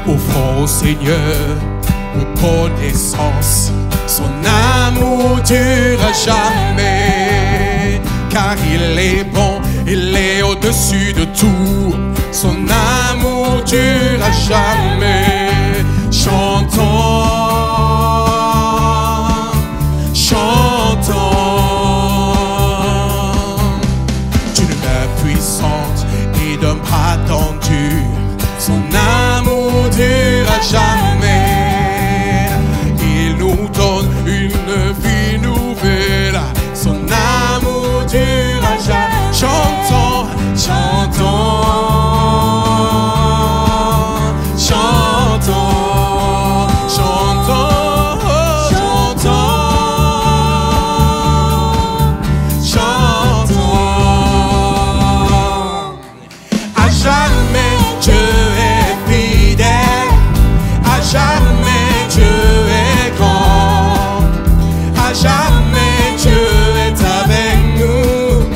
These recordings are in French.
Offrons au Seigneur reconnaissance. Son amour durera jamais, car il est bon, il est au-dessus de tout. Son amour durera jamais. Chantons, chantons. D'une main puissante et d'un bras tendu, son amour durera jamais. Il nous donne une vie nouvelle. Son amour durera jamais. Chantons, chantons, chantons, chantons, chantons, chantons. À jamais Dieu est fidèle. À jamais Dieu est grand. À jamais Dieu est avec nous.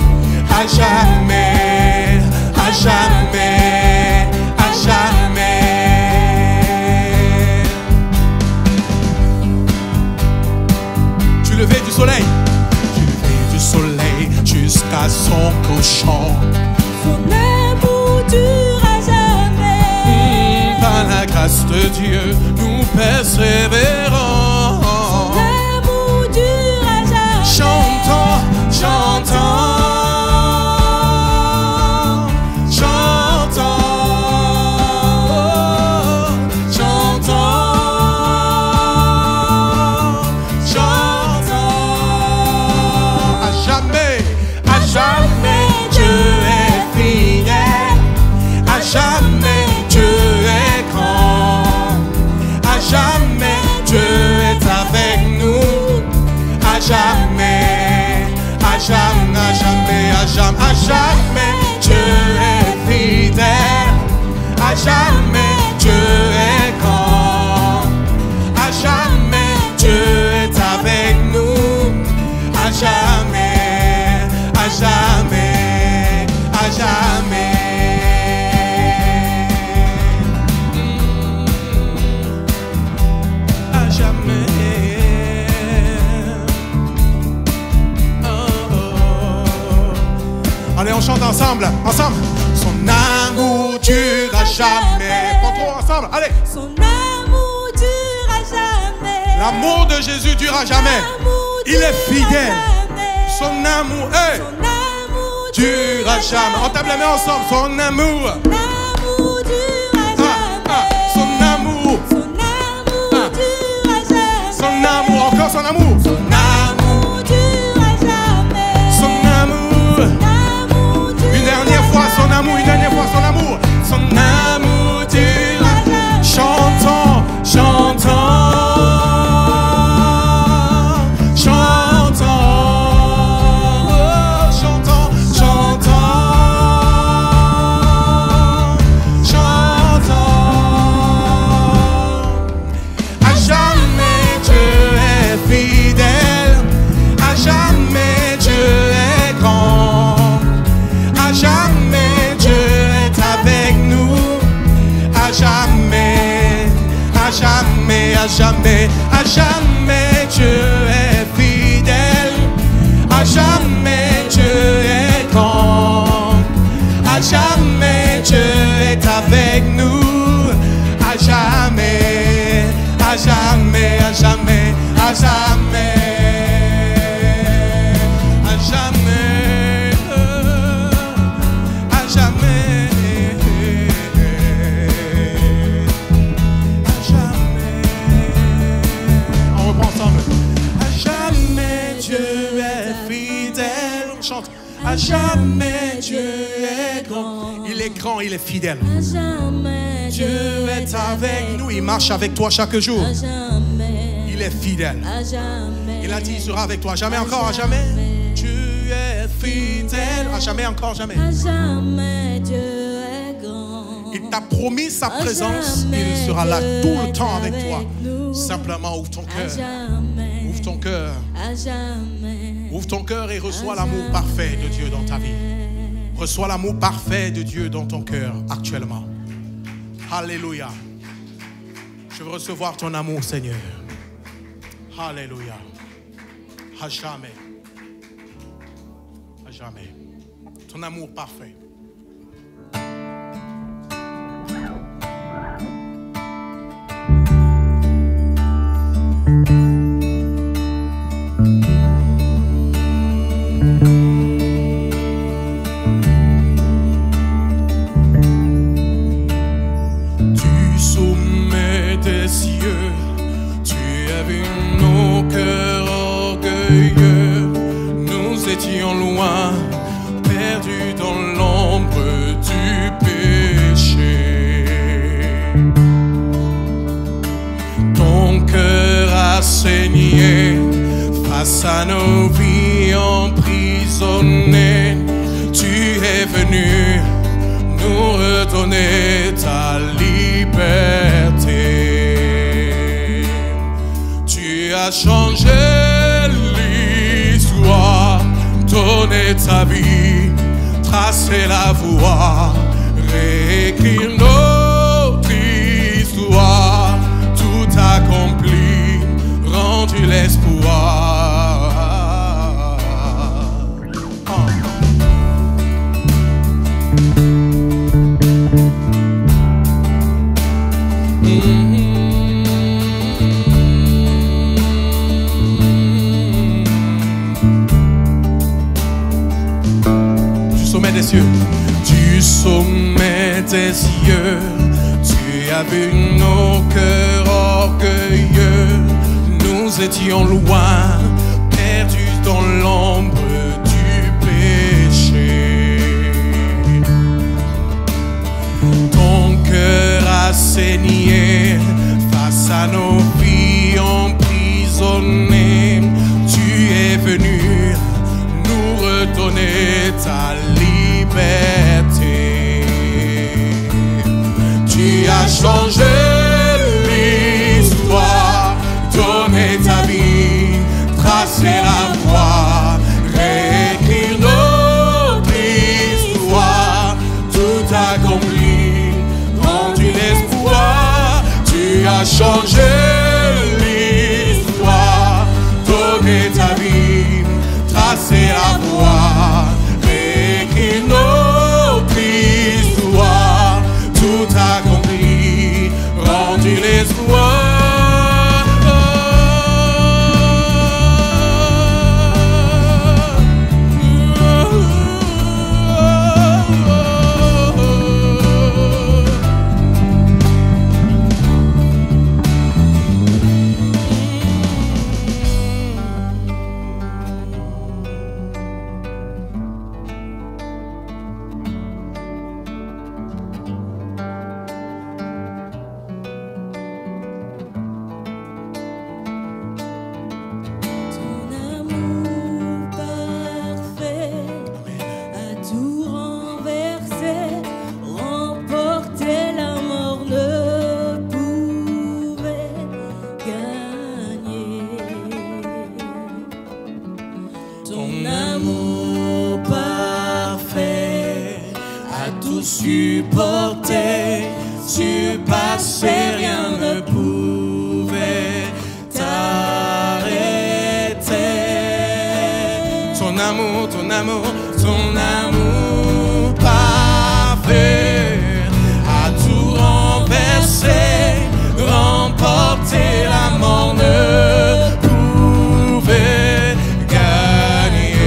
À jamais, à jamais, à jamais. Du lever du soleil, du lever du soleil jusqu'à son couchant. Son amour durera jamais. Par la grâce de Dieu, nous persévérons. Son amour durera jamais. Chantons, chantons, chantons, chantons, chantons. À jamais Dieu est fidèle. À jamais Dieu est grand. À jamais Dieu est avec nous. À jamais, à jamais, à jamais, à jamais, à jamais Dieu est fidèle. À jamais Dieu est grand. À jamais Dieu est avec nous. À jamais, à jamais, à jamais. À jamais. Oh, oh. Allez, on chante ensemble, ensemble. Son amour durera jamais. Contrôle ensemble, allez. Son amour durera jamais. L'amour de Jésus durera jamais. L'amour Il est fidèle. durera jamais. Son amour, hey, Son amour durera jamais. On tape la main ensemble. Son amour, L'amour durera jamais. son amour, Son amour durera jamais. son amour, encore son amour. Son amour durera jamais. Son amour, L'amour durera une dernière fois son amour, une dernière fois son amour. Son amour durera. Chantons, chantons, chantons, oh, chantons, chantons, chantons. À jamais Dieu est fidèle. À jamais Dieu est grand. À jamais Dieu est avec nous. À jamais, à jamais, à jamais, à jamais Dieu est fidèle. À jamais Dieu est grand. À jamais Dieu est avec nous. À jamais, à jamais, à jamais, à jamais, à jamais, à jamais, à jamais. On reprend ensemble. À jamais Dieu est fidèle. On chante. À jamais Dieu est grand. Il est grand, il est fidèle. À jamais Dieu est avec nous. Il marche avec toi chaque jour. À jamais. Il est fidèle. À jamais. Il a dit, il sera avec toi. Jamais encore, à jamais. Dieu est fidèle. À jamais encore, jamais. À jamais Dieu est grand. Il t'a promis sa présence. jamais Il sera là Dieu tout le est temps avec avec toi. nous. Simplement ouvre ton À cœur. jamais. Ouvre ton cœur. À jamais. Ouvre ton cœur et reçois l'amour parfait de Dieu dans ta vie. Reçois l'amour parfait de Dieu dans ton cœur actuellement. Alléluia. Je veux recevoir ton amour, Seigneur. Alléluia. À jamais. À jamais. Ton amour parfait. Loin, perdu dans l'ombre du péché. Ton cœur a saigné face à nos vies emprisonnées. Tu es venu nous redonner ta liberté. Tu as changé l'histoire, donner ta vie, tracer la voie, réécrire notre histoire, tout accompli, rendu l'espoir. Du sommet des cieux, tu as vu nos cœurs orgueilleux. Nous étions loin, perdus dans l'ombre du péché. Ton cœur a saigné face à nos vies emprisonnées. Tu es venu nous redonner ta liberté. Tu as changé l'histoire, donné ta vie, tracé la voie, réécrire notre histoire, tout accompli, rendu l'espoir. Tu as changé l'histoire, donné ta vie, tracé la voie, réécrire notre histoire, tout accompli, rendu l'espoir. Supporter, surpasser, rien ne pouvait t'arrêter. Ton amour, ton amour, ton amour parfait a tout renversé, remporté, la mort ne pouvait gagner.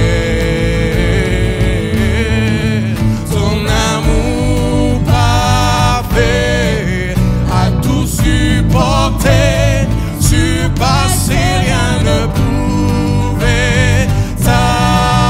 Ton amour parfait a tout supporté, surpassé, rien ne pouvait t'arrêter.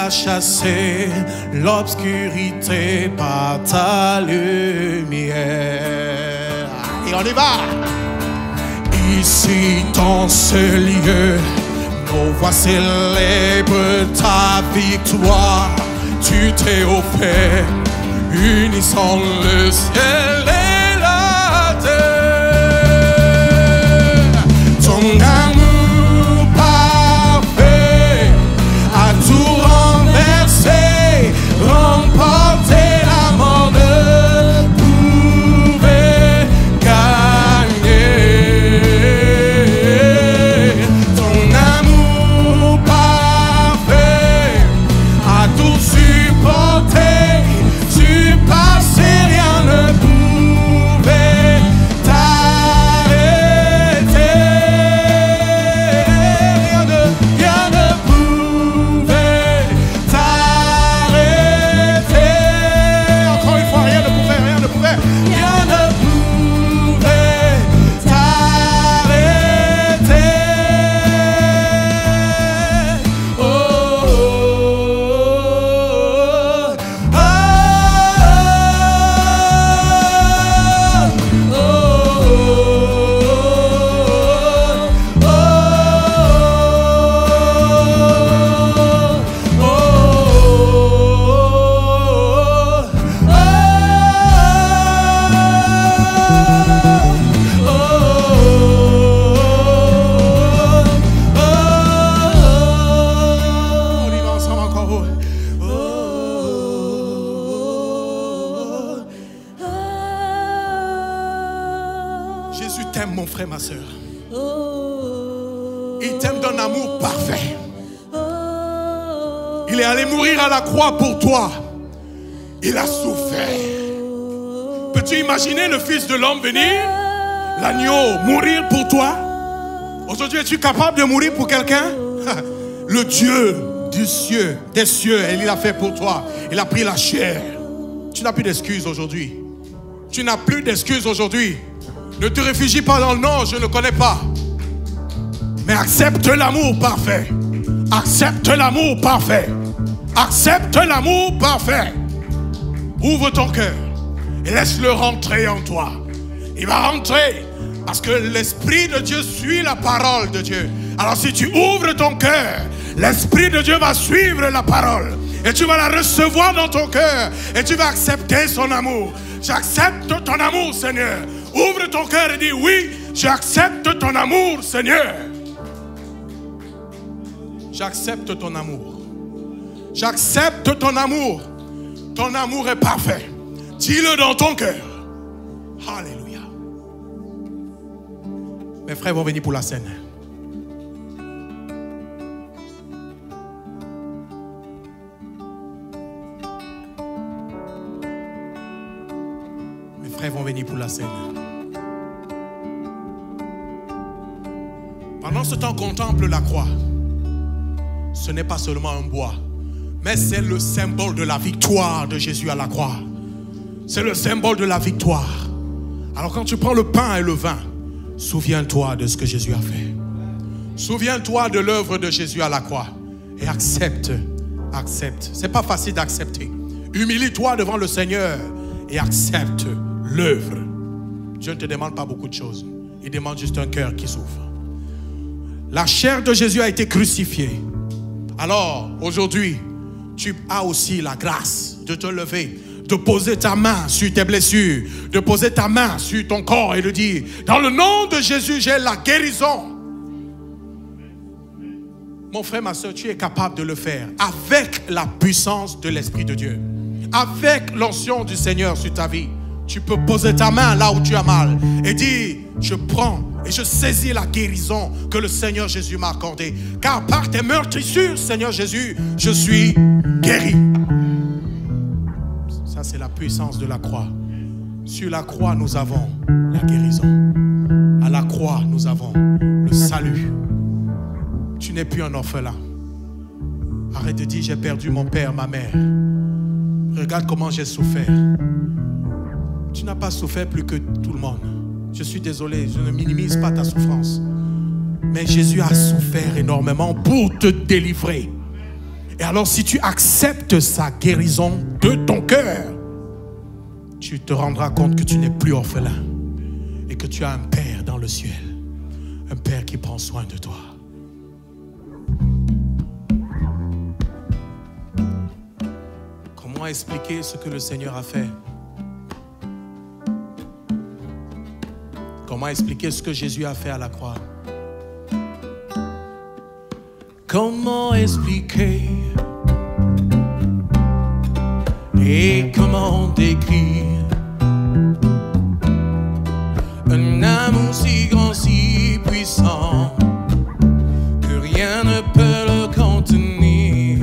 as chassé l'obscurité par ta lumière. Et on y va. Ici dans ce lieu, nos voix célèbrent ta victoire. Tu t'es offert, unissant le ciel et la terre. Ton amour parfait a tout renversé, remporté la mort, ne pouvait gagner. Ton amour parfait a tout supporté, surpassé, rien ne pouvait t'arrêter. Rien ne pouvait t'arrêter. Encore une fois, rien ne pouvait, rien ne pouvait. Rien ne pouvait t'arrêter. Oh, oh, oh, on y va ensemble encore. Jésus t'aime, mon frère, ma soeur. Il t'aime d'un amour parfait. Il est allé mourir à la croix pour toi. Il a souffert. Peux-tu imaginer le Fils de l'homme venir, l'agneau, mourir pour toi? Aujourd'hui, es-tu capable de mourir pour quelqu'un? Le Dieu du ciel, des cieux, et il l'a fait pour toi. Il a pris la chair. Tu n'as plus d'excuses aujourd'hui. Tu n'as plus d'excuses aujourd'hui. Ne te réfugie pas dans le non, je ne connais pas. Mais accepte l'amour parfait. Accepte l'amour parfait. Accepte l'amour parfait. Ouvre ton cœur et laisse-le rentrer en toi. Il va rentrer parce que l'Esprit de Dieu suit la parole de Dieu. Alors si tu ouvres ton cœur, l'Esprit de Dieu va suivre la parole. Et tu vas la recevoir dans ton cœur. Et tu vas accepter son amour. J'accepte ton amour, Seigneur. Ouvre ton cœur et dis oui, j'accepte ton amour, Seigneur. J'accepte ton amour. J'accepte ton amour. Ton amour est parfait. Dis-le dans ton cœur. Alléluia. Mes frères vont venir pour la scène. Mes frères vont venir pour la scène. Pendant ce temps, contemple la croix. Ce n'est pas seulement un bois, mais c'est le symbole de la victoire de Jésus à la croix. C'est le symbole de la victoire. Alors quand tu prends le pain et le vin, souviens-toi de ce que Jésus a fait. Souviens-toi de l'œuvre de Jésus à la croix. Et accepte, accepte. C'est pas facile d'accepter. Humilie-toi devant le Seigneur et accepte l'œuvre. Dieu ne te demande pas beaucoup de choses. Il demande juste un cœur qui s'ouvre. La chair de Jésus a été crucifiée. Alors, aujourd'hui, tu as aussi la grâce de te lever, de poser ta main sur tes blessures, de poser ta main sur ton corps et de dire, dans le nom de Jésus, j'ai la guérison. Mon frère, ma soeur, tu es capable de le faire avec la puissance de l'Esprit de Dieu. Avec l'onction du Seigneur sur ta vie. Tu peux poser ta main là où tu as mal et dire, je prends et je saisis la guérison que le Seigneur Jésus m'a accordée. Car par tes meurtrissures, Seigneur Jésus, je suis guéri. Ça, c'est la puissance de la croix. Sur la croix, nous avons la guérison. À la croix, nous avons le salut. Tu n'es plus un orphelin. Arrête de dire, j'ai perdu mon père, ma mère. Regarde comment j'ai souffert. Tu n'as pas souffert plus que tout le monde. Je suis désolé, je ne minimise pas ta souffrance. Mais Jésus a souffert énormément pour te délivrer. Et alors si tu acceptes sa guérison de ton cœur, tu te rendras compte que tu n'es plus orphelin et que tu as un Père dans le ciel, un Père qui prend soin de toi. Comment expliquer ce que le Seigneur a fait? Comment expliquer ce que Jésus a fait à la croix? Comment expliquer et comment décrire un amour si grand, si puissant que rien ne peut le contenir?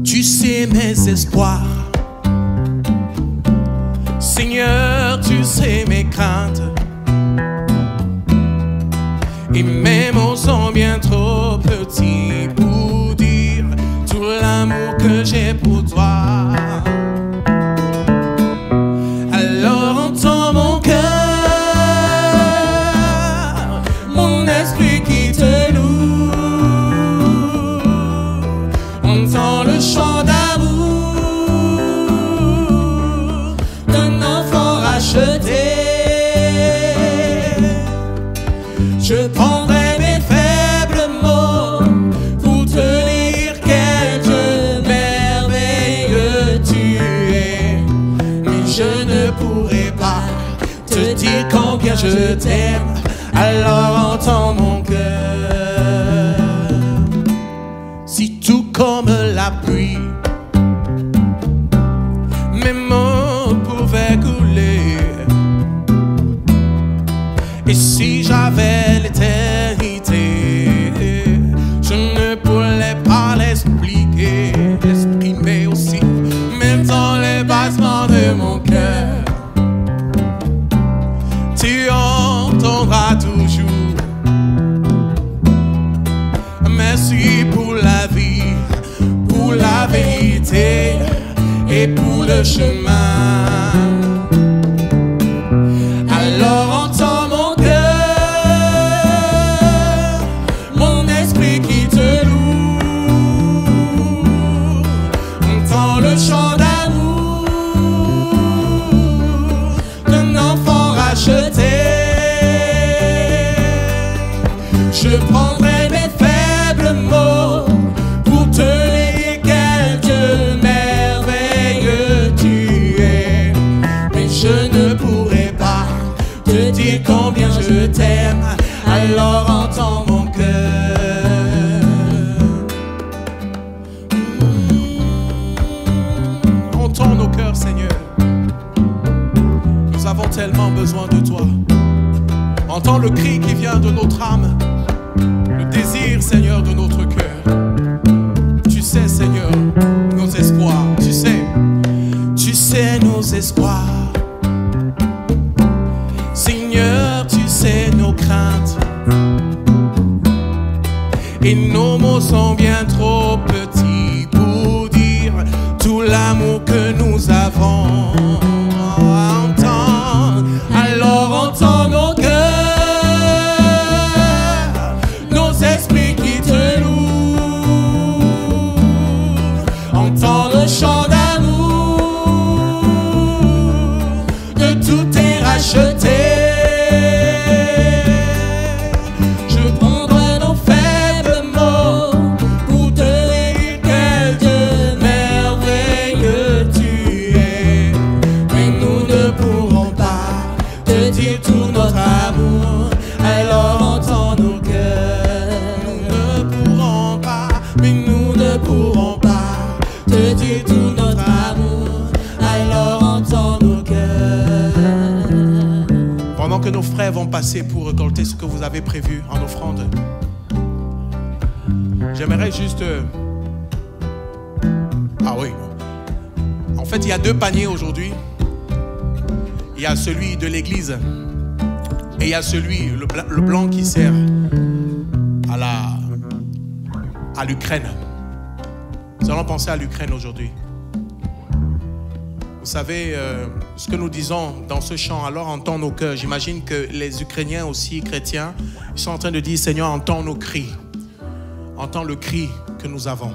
Tu sais mes espoirs, Seigneur, tu sais mes craintes. Et mes mots sont bien trop petits pour dire tout l'amour que j'ai pour toi. Alors entends mon cœur, mon esprit qui te loue. Entends le chant d'amour d'un enfant racheté. Je prendrai mes faibles mots pour te dire quel Dieu merveilleux tu es. Mais je ne pourrai pas te dire combien je t'aime. Alors entends mon cœur. Si tout comme la pluie, mes mots pouvaient couler. Et si j'avais l'éternité, je ne pourrais pas l'expliquer, l'exprimer aussi, même dans les battements de mon cœur. Tu entendras toujours. Merci pour la vie, pour la vérité et pour le chemin. Alors entends mon cœur, mon esprit qui te loue. Entends le chant d'amour d'un enfant racheté. Je prendrai mes faibles mots pour te dire quel Dieu merveilleux tu es. Mais je ne pourrai pas te dire combien je t'aime. Alors entends mon cœur. Entends nos cœurs, Seigneur. Nous avons tellement besoin de toi. Entends le cri qui vient de notre âme, le désir, Seigneur, de notre cœur. Tu sais, Seigneur, nos espoirs. Tu sais nos espoirs. Seigneur, tu sais nos craintes. Et nos mots sont bien trop petits pour dire tout l'amour que nous avons. Entends, alors entends nos cœurs, nos esprits qui te louent. Entends le chant d'amour de tout est racheté. Que nos frères vont passer pour récolter ce que vous avez prévu en offrande. J'aimerais juste... Ah oui. En fait, il y a deux paniers aujourd'hui. Il y a celui de l'église et il y a celui, le blanc qui sert à l'Ukraine. Nous allons penser à l'Ukraine aujourd'hui. Vous savez, ce que nous disons dans ce chant, alors entends nos cœurs. J'imagine que les Ukrainiens aussi, chrétiens, ils sont en train de dire, Seigneur, entends nos cris. entends le cri que nous avons.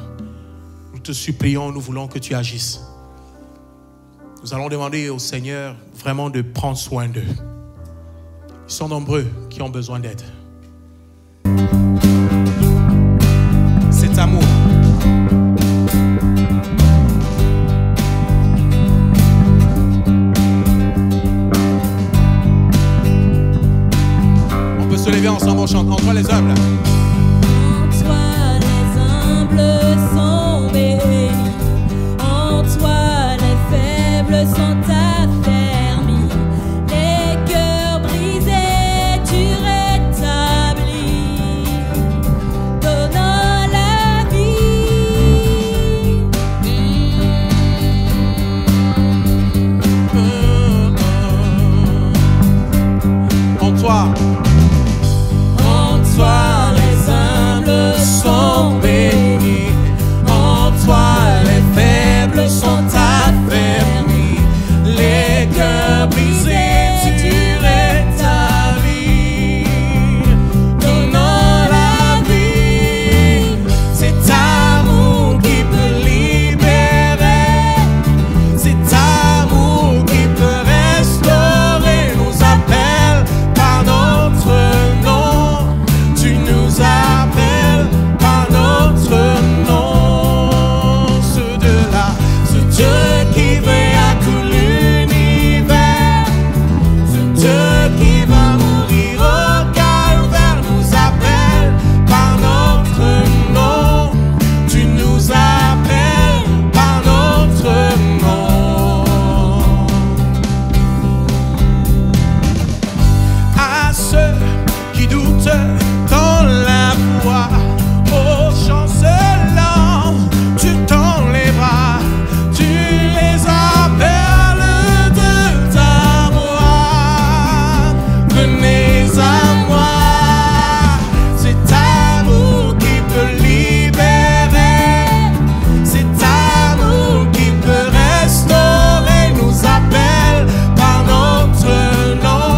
Nous te supplions, nous voulons que tu agisses. Nous allons demander au Seigneur vraiment de prendre soin d'eux. Ils sont nombreux qui ont besoin d'aide. Cet amour. On peut se lever ensemble, on chante. En toi les humbles. En toi les humbles sont bénis. En toi les faibles sont affermis. Les cœurs brisés tu rétablis, donnant la vie. En toi. En toi les humbles sont bénis. En toi les faibles sont affermis. Les cœurs brisés tu rétablis, donnant la vie. C'est amour qui peut libérer. C'est amour qui peut restaurer. Nous appelle par notre nom. Tu nous appelles par notre nom. Ce Dieu-là, ce Dieu qui veille à tout l'univers, ce Dieu qui va mourir au calvaire, nous appelle par notre nom. Tu nous appelles par notre nom. À ceux qui doutent dans la voie, ô chancelant, tu tends les bras, tu les appelles de ta voix. Venez à moi, c'est amour qui peut libérer, c'est amour qui peut restaurer. Nous appelle par notre nom,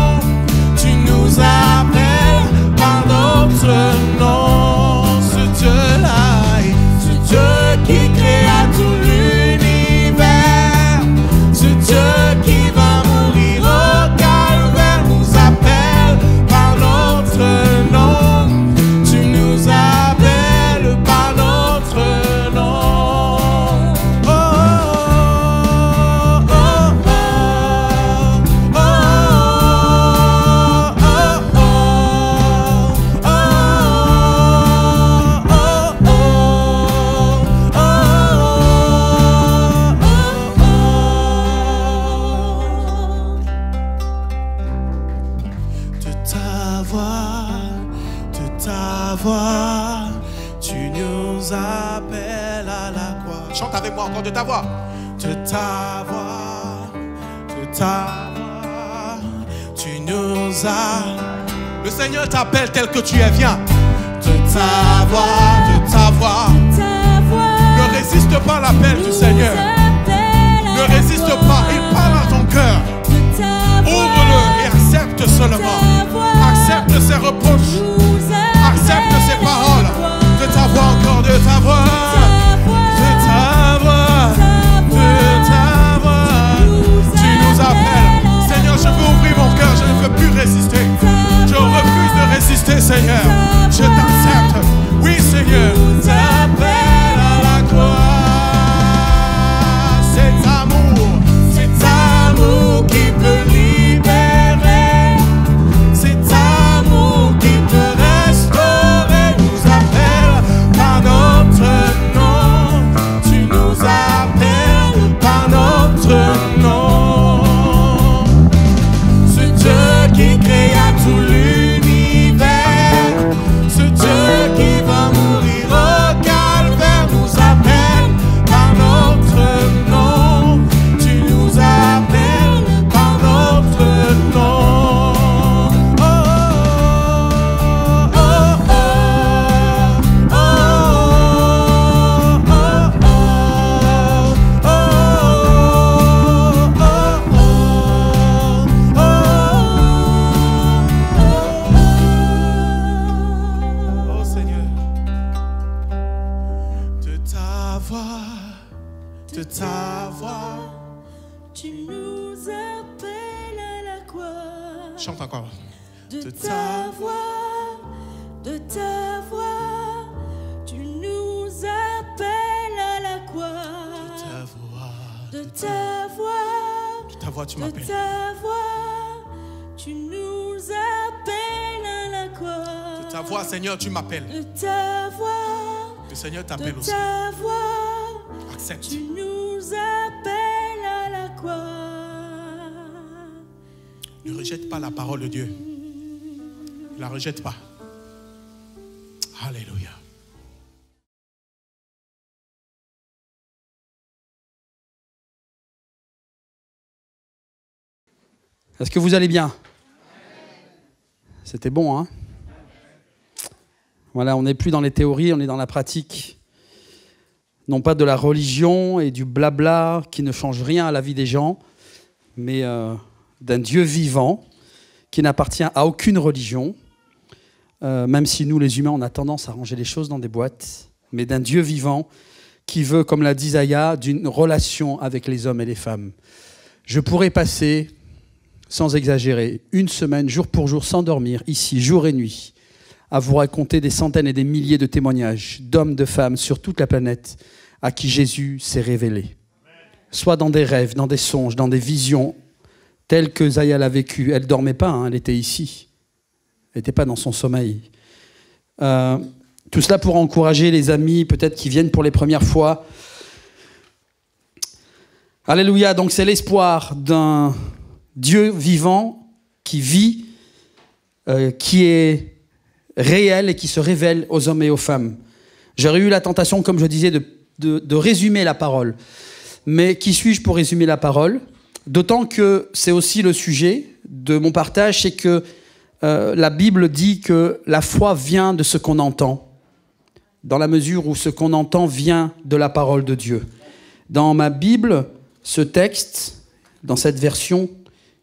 tu nous appelles par notre nom. Ce Dieu-là, ce Dieu qui créa tout l'univers, ce Dieu qui va mourir au calvaire, nous appelle par notre nom. Tu nous appelles par notre nom. Oh, oh, oh, oh, de ta voix, tu nous appelles à la croix. Chante avec moi encore de ta voix. De ta voix, tu nous as. Le Seigneur t'appelle tel que tu es, viens. De ta voix, ne résiste pas à l'appel du Seigneur. Ne résiste pas, il parle à ton cœur. Ouvre-le et accepte seulement. Accepte ses reproches. Accepte ses paroles. De ta voix, encore de ta voix. De ta voix, de ta voix. Tu nous appelles. Seigneur, je veux ouvrir mon cœur. Je ne veux plus résister. Je refuse de résister, Seigneur. Je t'accepte. Oui, Seigneur. T'appelle à la croix. de ta voix. Tu nous appelles à la croix. Chante encore. De ta voix, de ta voix, tu nous appelles à la croix. Ta voix. De ta voix, Ta voix, tu de m'appelles. ta voix, tu nous appelles à la croix. Ta voix, Seigneur, tu m'appelles. De ta voix, Le Seigneur de t'appelle aussi. ta voix, Accepte. tu nous appelles à la croix. Ne rejette pas la parole de Dieu. Ne la rejette pas. Alléluia. Est-ce que vous allez bien? C'était bon, hein? Voilà, on n'est plus dans les théories, on est dans la pratique. Non pas de la religion et du blabla qui ne change rien à la vie des gens, mais d'un Dieu vivant qui n'appartient à aucune religion, même si nous, les humains, on a tendance à ranger les choses dans des boîtes, mais d'un Dieu vivant qui veut, comme l'a dit Zaya, d'une relation avec les hommes et les femmes. Je pourrais passer, sans exagérer, une semaine, jour pour jour, sans dormir, ici, jour et nuit, à vous raconter des centaines et des milliers de témoignages d'hommes, de femmes sur toute la planète à qui Jésus s'est révélé. Soit dans des rêves, dans des songes, dans des visions, telles que Zaya l'a vécu. Elle ne dormait pas, hein, elle était ici. Elle n'était pas dans son sommeil. Tout cela pour encourager les amis, peut-être qui viennent pour les premières fois. Alléluia, donc c'est l'espoir d'un Dieu vivant qui vit, qui est réel et qui se révèle aux hommes et aux femmes. J'aurais eu la tentation, comme je disais, de résumer la parole. Mais qui suis-je pour résumer la parole? D'autant que c'est aussi le sujet de mon partage, c'est que la Bible dit que la foi vient de ce qu'on entend, dans la mesure où ce qu'on entend vient de la parole de Dieu. Dans ma Bible, ce texte, dans cette version,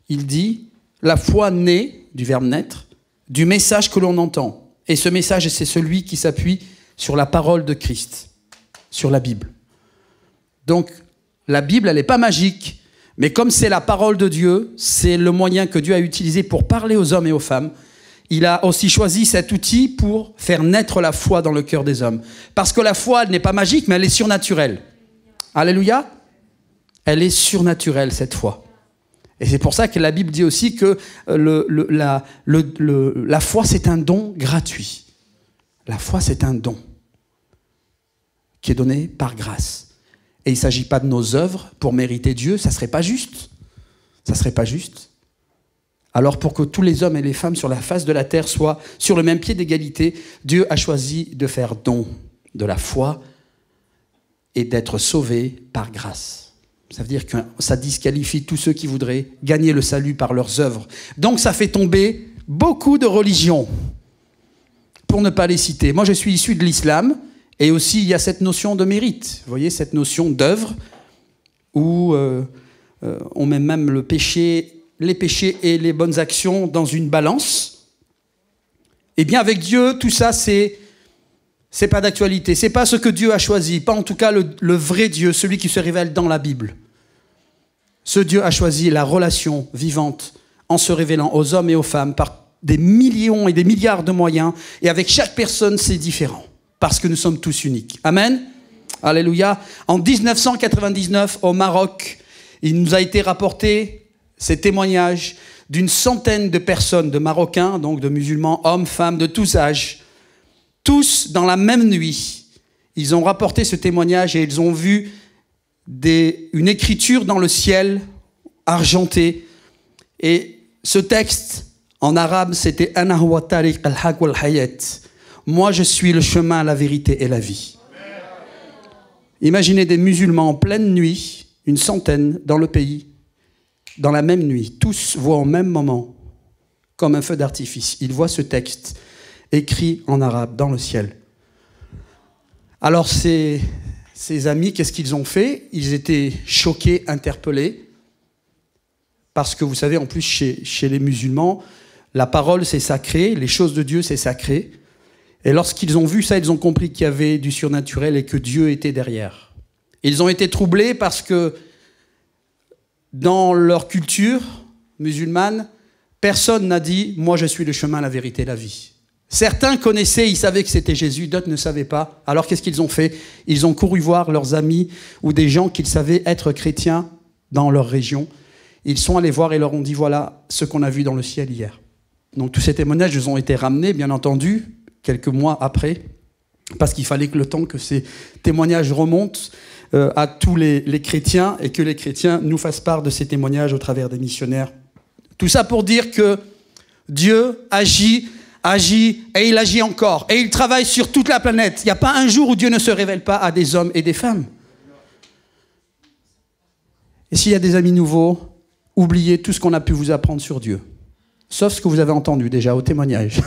il dit « La foi naît, du verbe naître, du message que l'on entend. » Et ce message, c'est celui qui s'appuie sur la parole de Christ, sur la Bible. Donc, la Bible, elle n'est pas magique, mais comme c'est la parole de Dieu, c'est le moyen que Dieu a utilisé pour parler aux hommes et aux femmes. Il a aussi choisi cet outil pour faire naître la foi dans le cœur des hommes. Parce que la foi, elle n'est pas magique, mais elle est surnaturelle. Alléluia. Elle est surnaturelle, cette foi. Et c'est pour ça que la Bible dit aussi que la foi, c'est un don gratuit. La foi, c'est un don qui est donné par grâce. Et il ne s'agit pas de nos œuvres pour mériter Dieu, ça ne serait pas juste. Ça ne serait pas juste. Alors pour que tous les hommes et les femmes sur la face de la terre soient sur le même pied d'égalité, Dieu a choisi de faire don de la foi et d'être sauvés par grâce. Ça veut dire que ça disqualifie tous ceux qui voudraient gagner le salut par leurs œuvres. Donc ça fait tomber beaucoup de religions, pour ne pas les citer. Moi je suis issu de l'islam, et aussi il y a cette notion de mérite. Vous voyez, cette notion d'œuvre, où on met même le péché, les péchés et les bonnes actions dans une balance. Eh bien avec Dieu, tout ça c'est pas d'actualité, c'est pas ce que Dieu a choisi, pas en tout cas le vrai Dieu, celui qui se révèle dans la Bible. Ce Dieu a choisi la relation vivante en se révélant aux hommes et aux femmes par des millions et des milliards de moyens, et avec chaque personne c'est différent, parce que nous sommes tous uniques. Amen. Alléluia. En 1999, au Maroc, il nous a été rapporté ces témoignages d'une centaine de personnes, de Marocains, donc de musulmans, hommes, femmes, de tous âges, tous dans la même nuit. Ils ont rapporté ce témoignage et ils ont vu une écriture dans le ciel, argentée. Et ce texte, en arabe, c'était « Ana huwa tariq al-haq wal-hayat ». Moi, je suis le chemin, la vérité et la vie. Imaginez des musulmans en pleine nuit, une centaine dans le pays, dans la même nuit. Tous voient au même moment, comme un feu d'artifice. Ils voient ce texte écrit en arabe dans le ciel. Alors ces amis, qu'est-ce qu'ils ont fait? Ils étaient choqués, interpellés, parce que vous savez, en plus, chez les musulmans, la parole, c'est sacré, les choses de Dieu, c'est sacré. Et lorsqu'ils ont vu ça, ils ont compris qu'il y avait du surnaturel et que Dieu était derrière. Ils ont été troublés parce que dans leur culture musulmane, personne n'a dit « moi je suis le chemin, la vérité, la vie ». Certains connaissaient, ils savaient que c'était Jésus, d'autres ne savaient pas. Alors qu'est-ce qu'ils ont fait? Ils ont couru voir leurs amis ou des gens qu'ils savaient être chrétiens dans leur région. Ils sont allés voir et leur ont dit « voilà ce qu'on a vu dans le ciel hier ». Donc tous ces témoignages ils ont été ramenés, bien entendu, quelques mois après, parce qu'il fallait que le temps que ces témoignages remontent à tous les chrétiens et que les chrétiens nous fassent part de ces témoignages au travers des missionnaires. Tout ça pour dire que Dieu agit et il agit encore. Et il travaille sur toute la planète. Il n'y a pas un jour où Dieu ne se révèle pas à des hommes et des femmes. Et s'il y a des amis nouveaux, oubliez tout ce qu'on a pu vous apprendre sur Dieu. Sauf ce que vous avez entendu déjà au témoignage.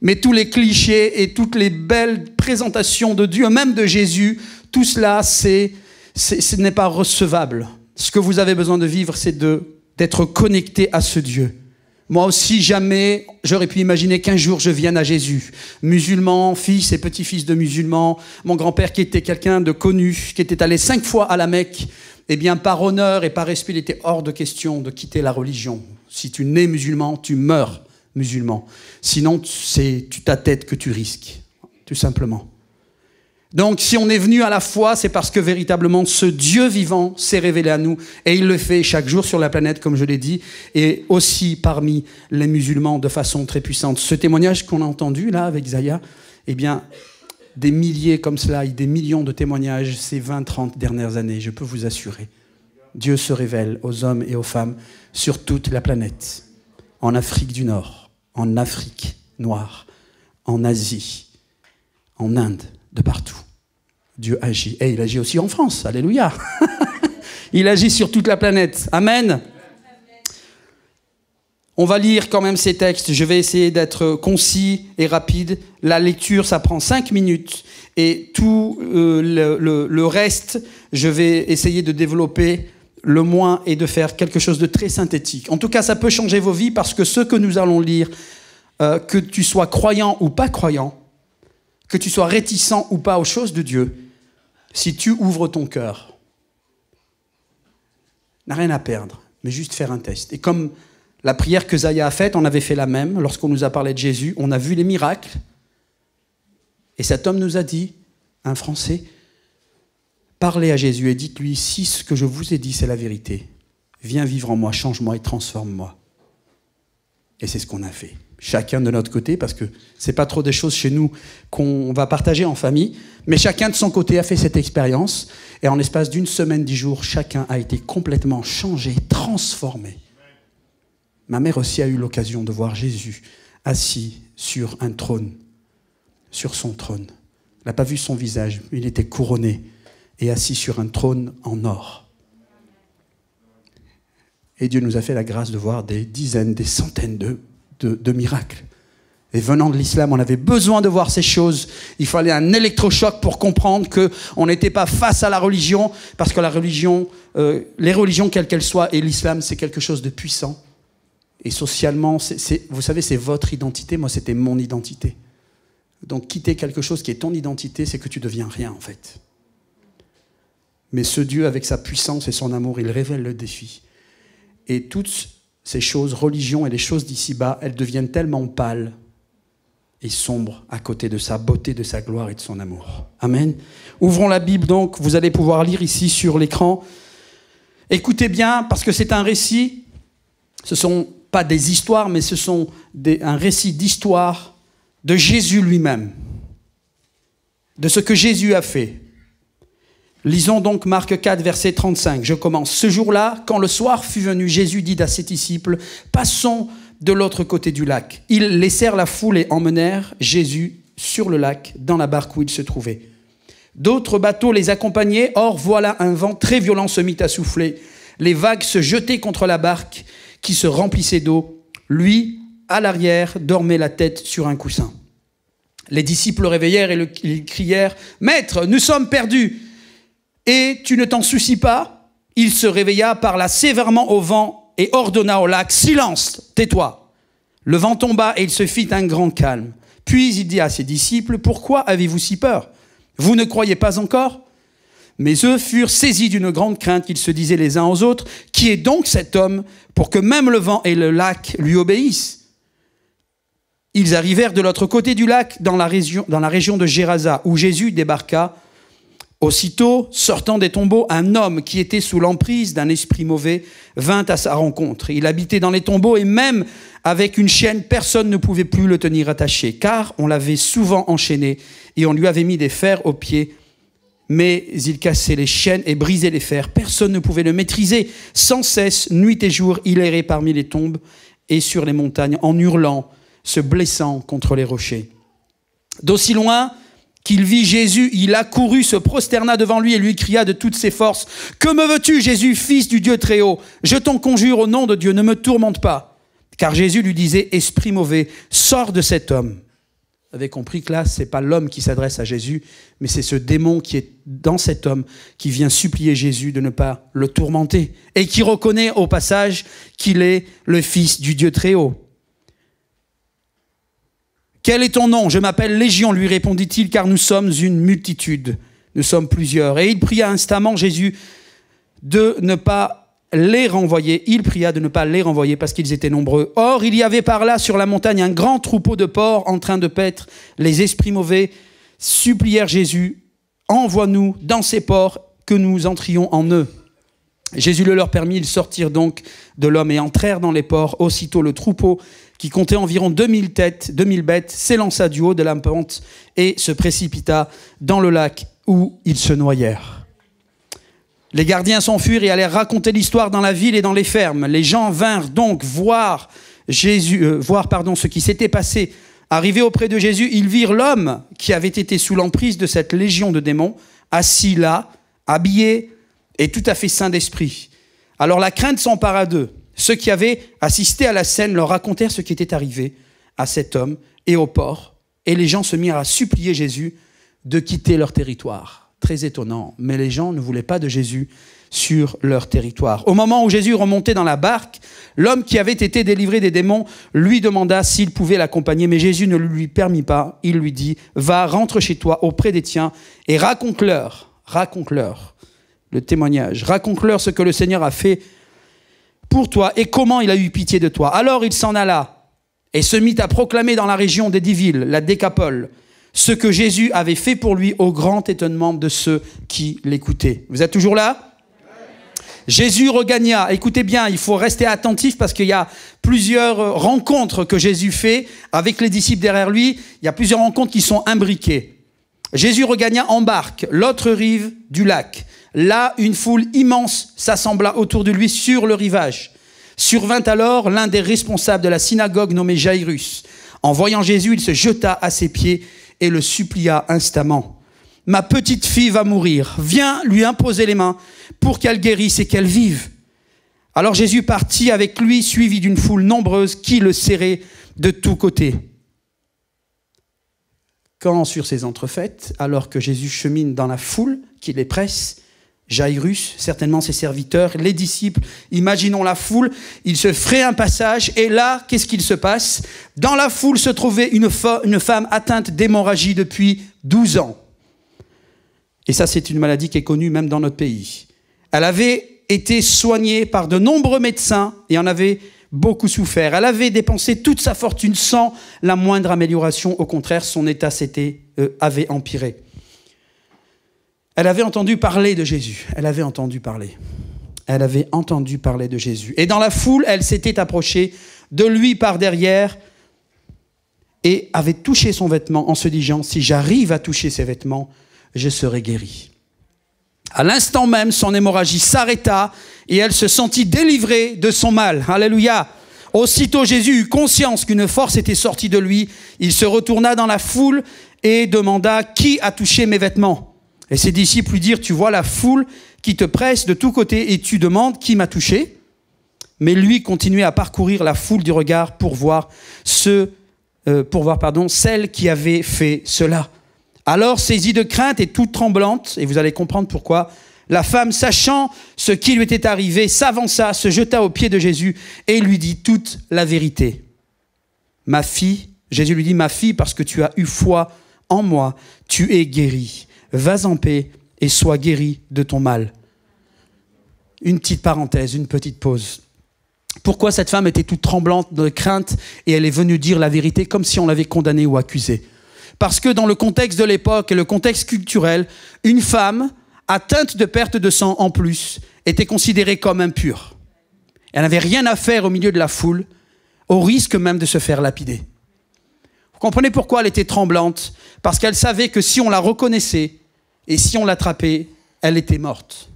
Mais tous les clichés et toutes les belles présentations de Dieu, même de Jésus, tout cela, ce n'est pas recevable. Ce que vous avez besoin de vivre, c'est d'être connecté à ce Dieu. Moi aussi, jamais j'aurais pu imaginer qu'un jour je vienne à Jésus. Musulman, fils et petit-fils de musulmans, mon grand-père qui était quelqu'un de connu, qui était allé 5 fois à la Mecque, eh bien par honneur et par respect, il était hors de question de quitter la religion. Si tu nais musulman, tu meurs musulman. Sinon, c'est ta tête que tu risques, tout simplement. Donc, si on est venu à la foi, c'est parce que véritablement, ce Dieu vivant s'est révélé à nous. Et il le fait chaque jour sur la planète, comme je l'ai dit, et aussi parmi les musulmans de façon très puissante. Ce témoignage qu'on a entendu, là, avec Zaya, eh bien, des milliers comme cela, et des millions de témoignages ces 20-30 dernières années, je peux vous assurer. Dieu se révèle aux hommes et aux femmes sur toute la planète. En Afrique du Nord, en Afrique noire, en Asie, en Inde, de partout. Dieu agit. Et il agit aussi en France. Alléluia. Il agit sur toute la planète. Amen. On va lire quand même ces textes. Je vais essayer d'être concis et rapide. La lecture, ça prend 5 minutes. Et tout le reste, je vais essayer de développer le moins et de faire quelque chose de très synthétique. En tout cas, ça peut changer vos vies parce que ce que nous allons lire, que tu sois croyant ou pas croyant, que tu sois réticent ou pas aux choses de Dieu, si tu ouvres ton cœur, n'a rien à perdre, mais juste faire un test. Et comme la prière que Zaya a faite, on avait fait la même, lorsqu'on nous a parlé de Jésus, on a vu les miracles, et cet homme nous a dit, un Français, parlez à Jésus et dites-lui, si ce que je vous ai dit, c'est la vérité, viens vivre en moi, change-moi et transforme-moi. Et c'est ce qu'on a fait. Chacun de notre côté, parce que c'est pas trop des choses chez nous qu'on va partager en famille, mais chacun de son côté a fait cette expérience, et en l'espace d'une semaine, 10 jours, chacun a été complètement changé, transformé. Ma mère aussi a eu l'occasion de voir Jésus assis sur un trône, sur son trône. Elle n'a pas vu son visage, il était couronné et assis sur un trône en or. Et Dieu nous a fait la grâce de voir des dizaines, des centaines de miracles. Et venant de l'islam, on avait besoin de voir ces choses. Il fallait un électrochoc pour comprendre qu'on n'était pas face à la religion, parce que la religion, les religions quelles qu'elles soient, et l'islam, c'est quelque chose de puissant. Et socialement, vous savez, c'est votre identité. Moi, c'était mon identité. Donc, quitter quelque chose qui est ton identité, c'est que tu deviens rien, en fait. Mais ce Dieu, avec sa puissance et son amour, il révèle le défi. Et toutes ces choses, religion et les choses d'ici-bas, elles deviennent tellement pâles et sombres à côté de sa beauté, de sa gloire et de son amour. Amen. Ouvrons la Bible donc, vous allez pouvoir lire ici sur l'écran. Écoutez bien, parce que c'est un récit, ce ne sont pas des histoires, mais ce sont un récit d'histoire de Jésus lui-même, de ce que Jésus a fait. Lisons donc Marc 4, verset 35. Je commence. Ce jour-là, quand le soir fut venu, Jésus dit à ses disciples, « Passons de l'autre côté du lac. » Ils laissèrent la foule et emmenèrent Jésus sur le lac, dans la barque où il se trouvait. D'autres bateaux les accompagnaient. Or, voilà un vent très violent se mit à souffler. Les vagues se jetaient contre la barque qui se remplissait d'eau. Lui, à l'arrière, dormait la tête sur un coussin. Les disciples le réveillèrent et ils crièrent, « Maître, nous sommes perdus !» Et tu ne t'en soucies pas? Il se réveilla, parla sévèrement au vent et ordonna au lac, « Silence, tais-toi !» Le vent tomba et il se fit un grand calme. Puis il dit à ses disciples, « Pourquoi avez-vous si peur? Vous ne croyez pas encore ?» Mais eux furent saisis d'une grande crainte, qu'ils se disaient les uns aux autres, « Qui est donc cet homme pour que même le vent et le lac lui obéissent ?» Ils arrivèrent de l'autre côté du lac, dans la région de Gérasa, où Jésus débarqua. Aussitôt, sortant des tombeaux, un homme qui était sous l'emprise d'un esprit mauvais vint à sa rencontre. Il habitait dans les tombeaux et même avec une chaîne, personne ne pouvait plus le tenir attaché, car on l'avait souvent enchaîné et on lui avait mis des fers aux pieds. Mais il cassait les chaînes et brisait les fers. Personne ne pouvait le maîtriser. Sans cesse, nuit et jour, il errait parmi les tombes et sur les montagnes en hurlant, se blessant contre les rochers. D'aussi loin qu'il vit Jésus, il accourut, se prosterna devant lui et lui cria de toutes ses forces, « Que me veux-tu, Jésus, fils du Dieu très haut? Je t'en conjure au nom de Dieu, ne me tourmente pas. » Car Jésus lui disait, « Esprit mauvais, sors de cet homme. » Vous avez compris que là, ce n'est pas l'homme qui s'adresse à Jésus, mais c'est ce démon qui est dans cet homme qui vient supplier Jésus de ne pas le tourmenter et qui reconnaît au passage qu'il est le Fils du Dieu très haut. « Quel est ton nom? Je m'appelle Légion, lui répondit-il, car nous sommes une multitude, nous sommes plusieurs. » Et il pria instamment Jésus de ne pas les renvoyer. Il pria de ne pas les renvoyer parce qu'ils étaient nombreux. Or, il y avait par là sur la montagne un grand troupeau de porcs en train de paître. Les esprits mauvais supplièrent Jésus, « Envoie-nous dans ces porcs que nous entrions en eux. » Jésus le leur permit, ils sortirent donc de l'homme et entrèrent dans les porcs. Aussitôt le troupeau, qui comptait environ 2000 bêtes, s'élança du haut de la pente et se précipita dans le lac où ils se noyèrent. Les gardiens s'enfuirent et allèrent raconter l'histoire dans la ville et dans les fermes. Les gens vinrent donc voir ce qui s'était passé. Arrivés auprès de Jésus, ils virent l'homme qui avait été sous l'emprise de cette légion de démons, assis là, habillé et tout à fait sain d'esprit. Alors la crainte s'empara d'eux. Ceux qui avaient assisté à la scène leur racontèrent ce qui était arrivé à cet homme et au porc. Et les gens se mirent à supplier Jésus de quitter leur territoire. Très étonnant, mais les gens ne voulaient pas de Jésus sur leur territoire. Au moment où Jésus remontait dans la barque, l'homme qui avait été délivré des démons lui demanda s'il pouvait l'accompagner, mais Jésus ne le lui permit pas. Il lui dit, « Va, rentre chez toi auprès des tiens et raconte-leur le témoignage, raconte-leur ce que le Seigneur a fait pour toi et comment il a eu pitié de toi. » Alors il s'en alla et se mit à proclamer dans la région des 10 villes, la Décapole, ce que Jésus avait fait pour lui au grand étonnement de ceux qui l'écoutaient. Vous êtes toujours là? Jésus regagna. Écoutez bien, il faut rester attentif parce qu'il y a plusieurs rencontres que Jésus fait avec les disciples derrière lui. Il y a plusieurs rencontres qui sont imbriquées. Jésus regagna en barque l'autre rive du lac. Là, une foule immense s'assembla autour de lui sur le rivage. Survint alors l'un des responsables de la synagogue nommé Jairus. En voyant Jésus, il se jeta à ses pieds et le supplia instamment. « Ma petite fille va mourir. Viens lui imposer les mains pour qu'elle guérisse et qu'elle vive. » Alors Jésus partit avec lui, suivi d'une foule nombreuse qui le serrait de tous côtés. Quand sur ces entrefaites, alors que Jésus chemine dans la foule qui les presse, Jairus, certainement ses serviteurs, les disciples, imaginons la foule, il se ferait un passage et là, qu'est-ce qu'il se passe? Dans la foule se trouvait une femme atteinte d'hémorragie depuis 12 ans. Et ça, c'est une maladie qui est connue même dans notre pays. Elle avait été soignée par de nombreux médecins et en avait beaucoup souffert. Elle avait dépensé toute sa fortune sans la moindre amélioration. Au contraire, son état avait empiré. Elle avait entendu parler de Jésus. Elle avait entendu parler de Jésus. Et dans la foule, elle s'était approchée de lui par derrière et avait touché son vêtement en se disant, « Si j'arrive à toucher ses vêtements, je serai guéri. » À l'instant même, son hémorragie s'arrêta et elle se sentit délivrée de son mal. Alléluia. Aussitôt, Jésus eut conscience qu'une force était sortie de lui. Il se retourna dans la foule et demanda, « Qui a touché mes vêtements ?» Et ses disciples lui dirent, « Tu vois la foule qui te presse de tous côtés et tu demandes qui m'a touché ?» Mais lui continuait à parcourir la foule du regard pour voir celle qui avait fait cela. Alors, saisie de crainte et toute tremblante, et vous allez comprendre pourquoi, la femme, sachant ce qui lui était arrivé, s'avança, se jeta aux pieds de Jésus et lui dit toute la vérité. « Ma fille, Jésus lui dit, « Ma fille, parce que tu as eu foi en moi, tu es guérie. Vas en paix et sois guéri de ton mal. Une petite parenthèse, une petite pause. Pourquoi cette femme était toute tremblante de crainte et elle est venue dire la vérité comme si on l'avait condamnée ou accusée? Parce que dans le contexte de l'époque et le contexte culturel, une femme atteinte de perte de sang en plus était considérée comme impure. Elle n'avait rien à faire au milieu de la foule, au risque même de se faire lapider. Vous comprenez pourquoi elle était tremblante? Parce qu'elle savait que si on la reconnaissait et si on l'attrapait, elle était morte.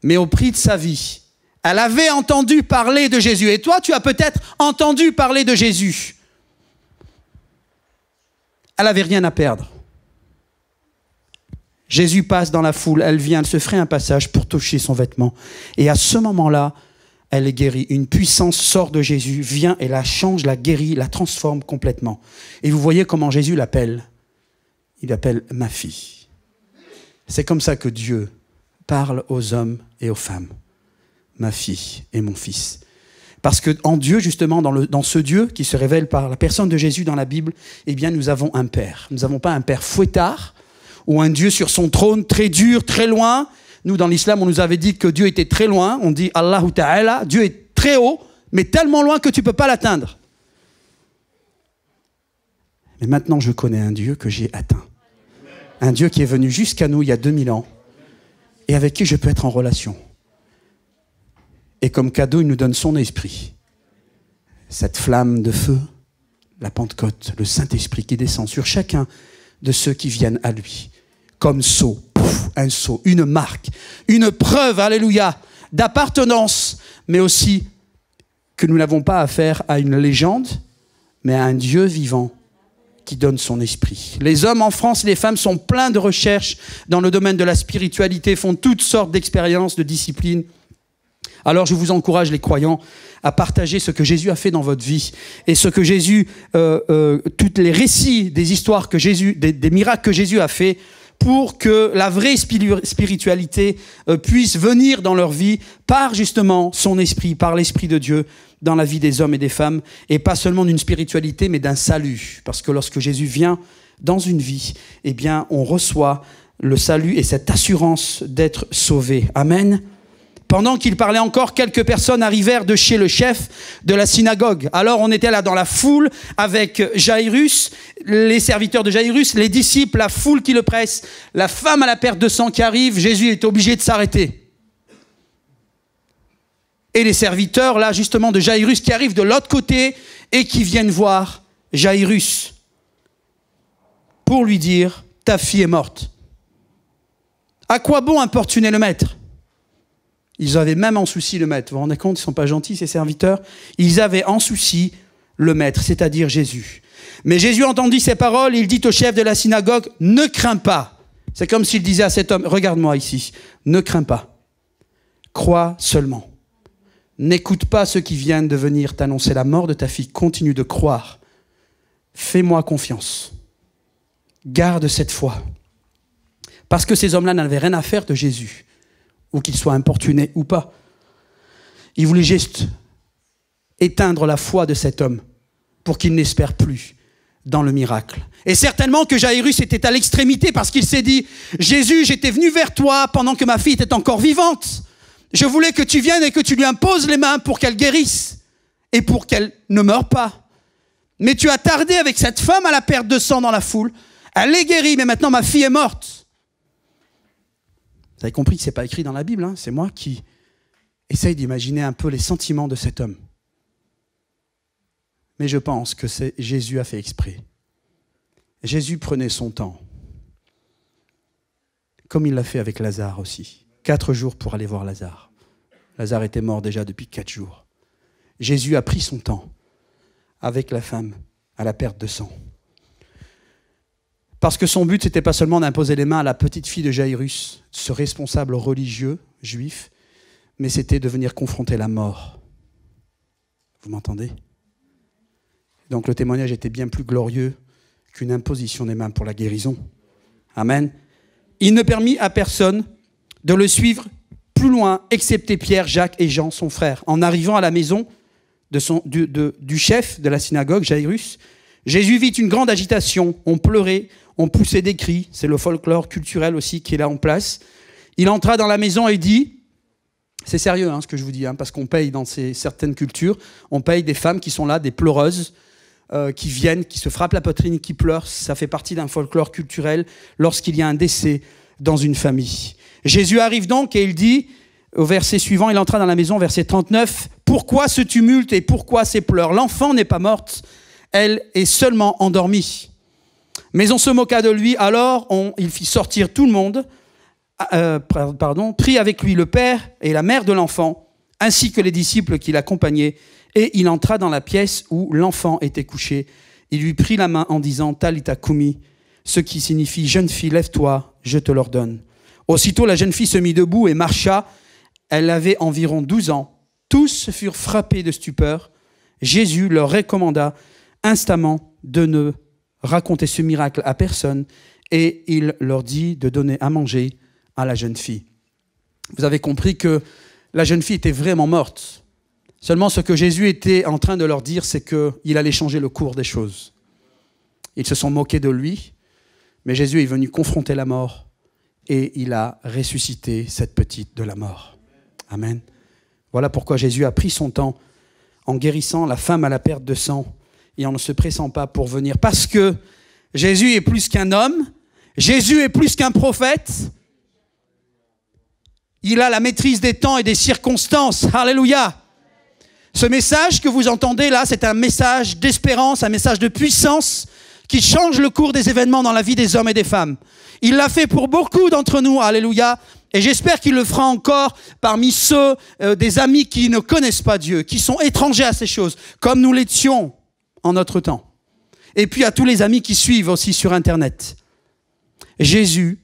Mais au prix de sa vie, elle avait entendu parler de Jésus. Et toi, tu as peut-être entendu parler de Jésus. Elle n'avait rien à perdre. Jésus passe dans la foule, elle vient, elle se ferait un passage pour toucher son vêtement. Et à ce moment-là, elle est guérie. Une puissance sort de Jésus, vient et la change, la guérit, la transforme complètement. Et vous voyez comment Jésus l'appelle. Il l'appelle ma fille. C'est comme ça que Dieu parle aux hommes et aux femmes. Ma fille et mon fils. Parce qu'en Dieu, justement, dans ce Dieu qui se révèle par la personne de Jésus dans la Bible, eh bien, nous avons un Père. Nous n'avons pas un Père fouettard ou un Dieu sur son trône très dur, très loin. Nous, dans l'islam, on nous avait dit que Dieu était très loin. On dit Allahu Ta'ala, Dieu est très haut, mais tellement loin que tu ne peux pas l'atteindre. Mais maintenant, je connais un Dieu que j'ai atteint. Un Dieu qui est venu jusqu'à nous il y a 2000 ans et avec qui je peux être en relation. Et comme cadeau, il nous donne son esprit. Cette flamme de feu, la Pentecôte, le Saint-Esprit qui descend sur chacun de ceux qui viennent à lui. Comme sceau, un sceau, une marque, une preuve, alléluia, d'appartenance, mais aussi que nous n'avons pas affaire à une légende, mais à un Dieu vivant qui donne son esprit. Les hommes en France, les femmes sont pleins de recherches dans le domaine de la spiritualité, font toutes sortes d'expériences, de disciplines. Alors je vous encourage, les croyants, à partager ce que Jésus a fait dans votre vie et ce que Jésus, tous les récits des histoires que Jésus, des miracles que Jésus a fait pour que la vraie spiritualité puisse venir dans leur vie par justement son esprit, par l'Esprit de Dieu dans la vie des hommes et des femmes et pas seulement d'une spiritualité mais d'un salut. Parce que lorsque Jésus vient dans une vie, eh bien on reçoit le salut et cette assurance d'être sauvé. Amen. Pendant qu'il parlait encore, quelques personnes arrivèrent de chez le chef de la synagogue. Alors on était là dans la foule avec Jairus, les serviteurs de Jairus, les disciples, la foule qui le presse, la femme à la perte de sang qui arrive. Jésus est obligé de s'arrêter. Et les serviteurs là justement de Jairus qui arrivent de l'autre côté et qui viennent voir Jairus pour lui dire « Ta fille est morte. À quoi bon importuner le maître ?» Ils avaient même en souci le maître. Vous vous rendez compte, ils ne sont pas gentils, ces serviteurs. Ils avaient en souci le maître, c'est-à-dire Jésus. Mais Jésus entendit ces paroles, il dit au chef de la synagogue, « Ne crains pas. » C'est comme s'il disait à cet homme, « Regarde-moi ici, ne crains pas. Crois seulement. N'écoute pas ceux qui viennent de venir t'annoncer la mort de ta fille. Continue de croire. Fais-moi confiance. Garde cette foi. » Parce que ces hommes-là n'avaient rien à faire de Jésus. Ou qu'il soit importuné ou pas. Il voulait juste éteindre la foi de cet homme pour qu'il n'espère plus dans le miracle. Et certainement que Jairus était à l'extrémité parce qu'il s'est dit « Jésus, j'étais venu vers toi pendant que ma fille était encore vivante. Je voulais que tu viennes et que tu lui imposes les mains pour qu'elle guérisse et pour qu'elle ne meure pas. Mais tu as tardé avec cette femme à la perte de sang dans la foule. Elle est guérie, mais maintenant ma fille est morte. » Vous avez compris que ce n'est pas écrit dans la Bible, hein, c'est moi qui essaye d'imaginer un peu les sentiments de cet homme. Mais je pense que Jésus a fait exprès. Jésus prenait son temps, comme il l'a fait avec Lazare aussi. 4 jours pour aller voir Lazare. Lazare était mort déjà depuis 4 jours. Jésus a pris son temps avec la femme à la perte de sang. Parce que son but, ce n'était pas seulement d'imposer les mains à la petite fille de Jairus, ce responsable religieux, juif, mais c'était de venir confronter la mort. Vous m'entendez? Donc le témoignage était bien plus glorieux qu'une imposition des mains pour la guérison. Amen. Il ne permit à personne de le suivre plus loin, excepté Pierre, Jacques et Jean, son frère. En arrivant à la maison du chef de la synagogue, Jairus, Jésus vit une grande agitation, on pleurait, on poussait des cris, c'est le folklore culturel aussi qui est là en place. Il entra dans la maison et dit, c'est sérieux ce que je vous dis, parce qu'on paye dans certaines cultures, on paye des femmes qui sont là, des pleureuses, qui viennent, qui se frappent la poitrine, qui pleurent, ça fait partie d'un folklore culturel lorsqu'il y a un décès dans une famille. Jésus arrive donc et il dit, au verset suivant, il entra dans la maison, verset 39, « Pourquoi ce tumulte et pourquoi ces pleurs? L'enfant n'est pas morte, elle est seulement endormie. » Mais on se moqua de lui, alors il fit sortir tout le monde, prit avec lui le père et la mère de l'enfant, ainsi que les disciples qui l'accompagnaient, et il entra dans la pièce où l'enfant était couché. Il lui prit la main en disant « Talitha Kumi », ce qui signifie « Jeune fille, lève-toi, je te l'ordonne ». Aussitôt la jeune fille se mit debout et marcha. Elle avait environ 12 ans. Tous furent frappés de stupeur. Jésus leur recommanda instamment de ne raconter ce miracle à personne et il leur dit de donner à manger à la jeune fille. Vous avez compris que la jeune fille était vraiment morte. Seulement ce que Jésus était en train de leur dire, c'est qu'il allait changer le cours des choses. Ils se sont moqués de lui, mais Jésus est venu confronter la mort et il a ressuscité cette petite de la mort. Amen. Voilà pourquoi Jésus a pris son temps en guérissant la femme à la perte de sang et en ne se pressant pas pour venir. Parce que Jésus est plus qu'un homme, Jésus est plus qu'un prophète. Il a la maîtrise des temps et des circonstances. Alléluia. Ce message que vous entendez là, c'est un message d'espérance, un message de puissance qui change le cours des événements dans la vie des hommes et des femmes. Il l'a fait pour beaucoup d'entre nous, alléluia, et j'espère qu'il le fera encore parmi ceux des amis qui ne connaissent pas Dieu, qui sont étrangers à ces choses, comme nous l'étions en notre temps. Et puis à tous les amis qui suivent aussi sur Internet. Jésus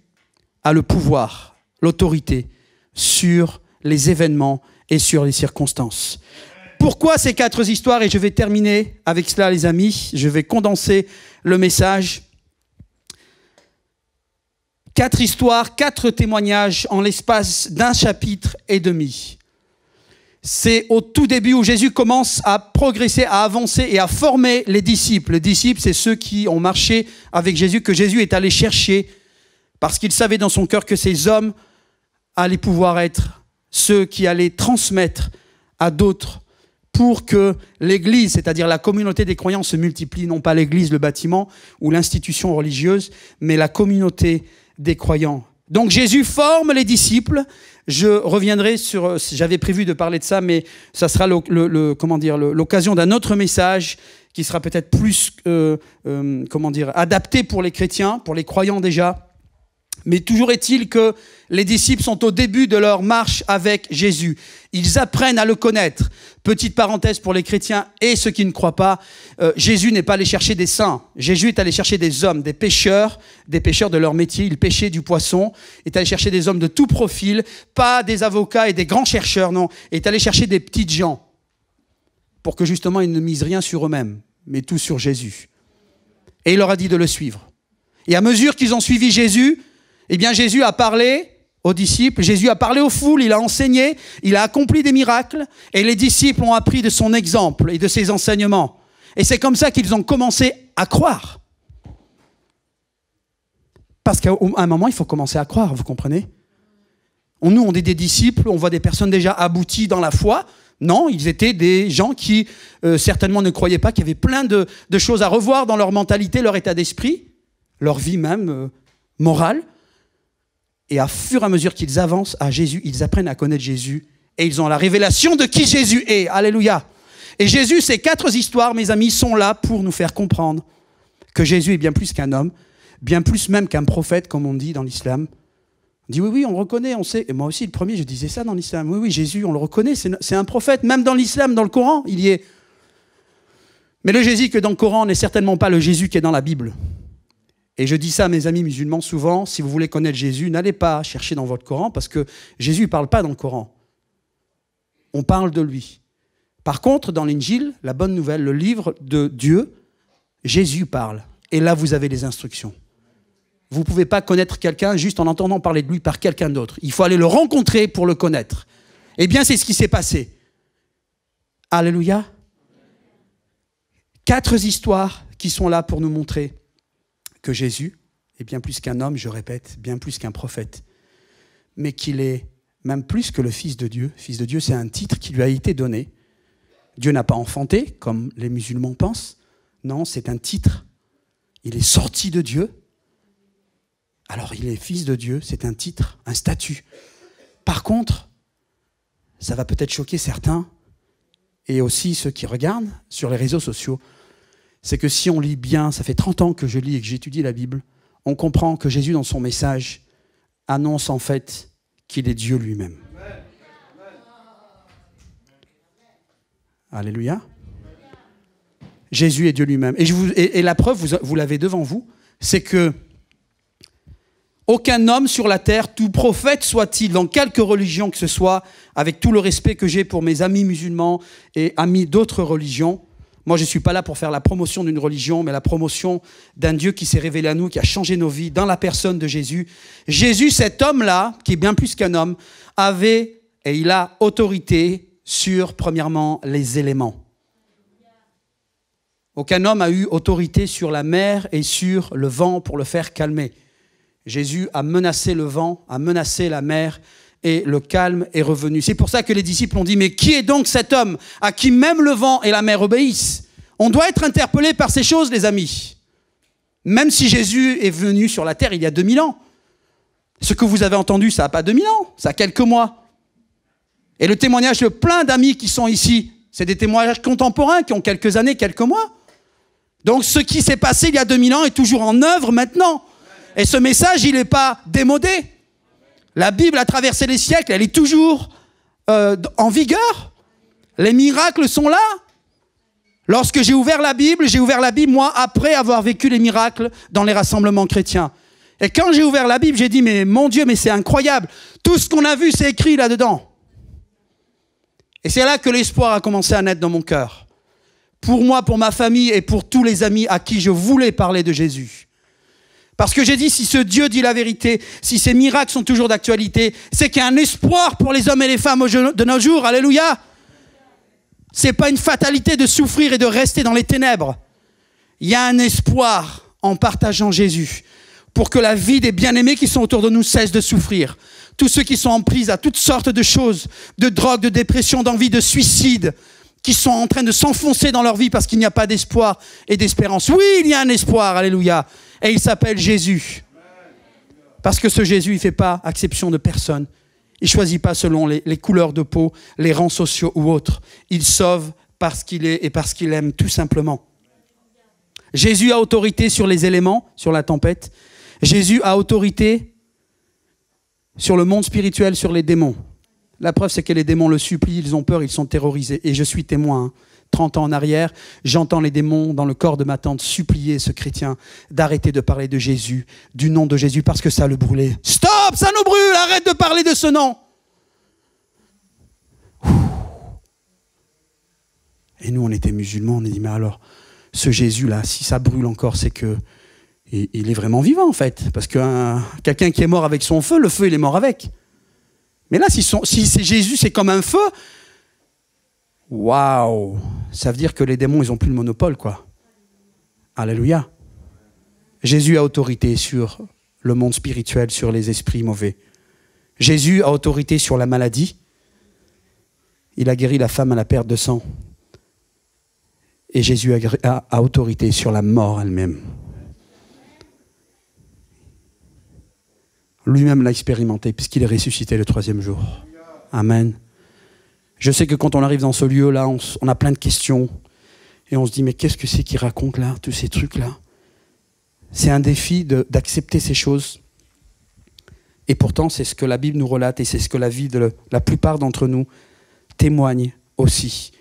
a le pouvoir, l'autorité sur les événements et sur les circonstances. Pourquoi ces 4 histoires? Et je vais terminer avec cela, les amis. Je vais condenser le message. 4 histoires, 4 témoignages en l'espace d'un chapitre et demi. C'est au tout début où Jésus commence à progresser, à avancer et à former les disciples. Les disciples, c'est ceux qui ont marché avec Jésus, que Jésus est allé chercher parce qu'il savait dans son cœur que ces hommes allaient pouvoir être ceux qui allaient transmettre à d'autres pour que l'Église, c'est-à-dire la communauté des croyants, se multiplie, non pas l'Église, le bâtiment ou l'institution religieuse, mais la communauté des croyants. Donc Jésus forme les disciples. Je reviendrai sur, j'avais prévu de parler de ça, mais ça sera l'occasion d'un autre message qui sera peut-être plus adapté pour les chrétiens, pour les croyants déjà. Mais toujours est-il que les disciples sont au début de leur marche avec Jésus. Ils apprennent à le connaître. Petite parenthèse pour les chrétiens et ceux qui ne croient pas, Jésus n'est pas allé chercher des saints. Jésus est allé chercher des hommes, des pêcheurs de leur métier. Ils pêchaient du poisson. Il est allé chercher des hommes de tout profil, pas des avocats et des grands chercheurs, non. Il est allé chercher des petites gens pour que justement ils ne misent rien sur eux-mêmes, mais tout sur Jésus. Et il leur a dit de le suivre. Et à mesure qu'ils ont suivi Jésus, eh bien, Jésus a parlé aux disciples, Jésus a parlé aux foules, il a enseigné, il a accompli des miracles, et les disciples ont appris de son exemple et de ses enseignements. Et c'est comme ça qu'ils ont commencé à croire. Parce qu'à un moment, il faut commencer à croire, vous comprenez? Nous, on est des disciples, on voit des personnes déjà abouties dans la foi. Non, ils étaient des gens qui certainement ne croyaient pas, qui avaient plein de choses à revoir dans leur mentalité, leur état d'esprit, leur vie même morale. Et à fur et à mesure qu'ils avancent à Jésus, ils apprennent à connaître Jésus et ils ont la révélation de qui Jésus est. Alléluia. Et Jésus, ces 4 histoires, mes amis, sont là pour nous faire comprendre que Jésus est bien plus qu'un homme, bien plus même qu'un prophète, comme on dit dans l'islam. On dit oui, on le reconnaît, on sait. Et moi aussi, le premier, je disais ça dans l'islam. Oui, Jésus, on le reconnaît, c'est un prophète. Même dans l'islam, dans le Coran, il y est. Mais le Jésus que dans le Coran n'est certainement pas le Jésus qui est dans la Bible. Et je dis ça à mes amis musulmans souvent, si vous voulez connaître Jésus, n'allez pas chercher dans votre Coran, parce que Jésus ne parle pas dans le Coran. On parle de lui. Par contre, dans l'Injil, la bonne nouvelle, le livre de Dieu, Jésus parle. Et là, vous avez les instructions. Vous ne pouvez pas connaître quelqu'un juste en entendant parler de lui par quelqu'un d'autre. Il faut aller le rencontrer pour le connaître. Eh bien, c'est ce qui s'est passé. Alléluia. 4 histoires, qui sont là pour nous montrer que Jésus est bien plus qu'un homme, je répète, bien plus qu'un prophète, mais qu'il est même plus que le Fils de Dieu. Fils de Dieu, c'est un titre qui lui a été donné. Dieu n'a pas enfanté, comme les musulmans pensent. Non, c'est un titre. Il est sorti de Dieu. Alors, il est Fils de Dieu, c'est un titre, un statut. Par contre, ça va peut-être choquer certains, et aussi ceux qui regardent sur les réseaux sociaux, c'est que si on lit bien, ça fait 30 ans que je lis et que j'étudie la Bible, on comprend que Jésus, dans son message, annonce en fait qu'il est Dieu lui-même. Alléluia. Jésus est Dieu lui-même. Et la preuve, vous l'avez devant vous, c'est que aucun homme sur la terre, tout prophète soit-il, dans quelque religion que ce soit, avec tout le respect que j'ai pour mes amis musulmans et amis d'autres religions, moi je ne suis pas là pour faire la promotion d'une religion, mais la promotion d'un Dieu qui s'est révélé à nous, qui a changé nos vies dans la personne de Jésus. Jésus, cet homme-là, qui est bien plus qu'un homme, avait et il a autorité sur, premièrement, les éléments. Aucun homme a eu autorité sur la mer et sur le vent pour le faire calmer. Jésus a menacé le vent, a menacé la mer, et le calme est revenu. C'est pour ça que les disciples ont dit, mais qui est donc cet homme à qui même le vent et la mer obéissent? On doit être interpellé par ces choses, les amis. Même si Jésus est venu sur la terre il y a 2000 ans. Ce que vous avez entendu, ça n'a pas 2000 ans, ça a quelques mois. Et le témoignage de plein d'amis qui sont ici, c'est des témoignages contemporains qui ont quelques années, quelques mois. Donc ce qui s'est passé il y a 2000 ans est toujours en œuvre maintenant. Et ce message, il n'est pas démodé. La Bible a traversé les siècles, elle est toujours en vigueur. Les miracles sont là. Lorsque j'ai ouvert la Bible, moi, après avoir vécu les miracles dans les rassemblements chrétiens. Et quand j'ai ouvert la Bible, j'ai dit, mais mon Dieu, mais c'est incroyable. Tout ce qu'on a vu, c'est écrit là-dedans. Et c'est là que l'espoir a commencé à naître dans mon cœur. Pour moi, pour ma famille et pour tous les amis à qui je voulais parler de Jésus. Parce que j'ai dit, si ce Dieu dit la vérité, si ces miracles sont toujours d'actualité, c'est qu'il y a un espoir pour les hommes et les femmes de nos jours. Alléluia. C'est pas une fatalité de souffrir et de rester dans les ténèbres. Il y a un espoir en partageant Jésus pour que la vie des bien-aimés qui sont autour de nous cesse de souffrir. Tous ceux qui sont en prise à toutes sortes de choses, de drogue, de dépression, d'envie, de suicide, qui sont en train de s'enfoncer dans leur vie parce qu'il n'y a pas d'espoir et d'espérance. Oui, il y a un espoir, alléluia. Et il s'appelle Jésus. Parce que ce Jésus, il ne fait pas exception de personne. Il ne choisit pas selon les couleurs de peau, les rangs sociaux ou autres. Il sauve parce qu'il est et parce qu'il aime, tout simplement. Jésus a autorité sur les éléments, sur la tempête. Jésus a autorité sur le monde spirituel, sur les démons. La preuve, c'est que les démons le supplient, ils ont peur, ils sont terrorisés. Et je suis témoin. 30 ans en arrière, j'entends les démons dans le corps de ma tante supplier ce chrétien d'arrêter de parler de Jésus, du nom de Jésus, parce que ça le brûlait. Stop, ça nous brûle, arrête de parler de ce nom. Et nous, on était musulmans, on a dit, mais alors, ce Jésus-là, si ça brûle encore, c'est que il est vraiment vivant, en fait. Parce que quelqu'un qui est mort avec son feu, le feu, il est mort avec. Mais là, si c'est Jésus, c'est comme un feu. Waouh! Ça veut dire que les démons, ils n'ont plus le monopole, quoi. Alléluia. Jésus a autorité sur le monde spirituel, sur les esprits mauvais. Jésus a autorité sur la maladie. Il a guéri la femme à la perte de sang. Et Jésus a autorité sur la mort elle-même. Lui-même l'a expérimenté puisqu'il est ressuscité le 3e jour. Amen. Je sais que quand on arrive dans ce lieu-là, on a plein de questions. Et on se dit, mais qu'est-ce que c'est qu'il raconte là, tous ces trucs-là? C'est un défi d'accepter ces choses. Et pourtant, c'est ce que la Bible nous relate et c'est ce que la vie de la plupart d'entre nous témoigne aussi.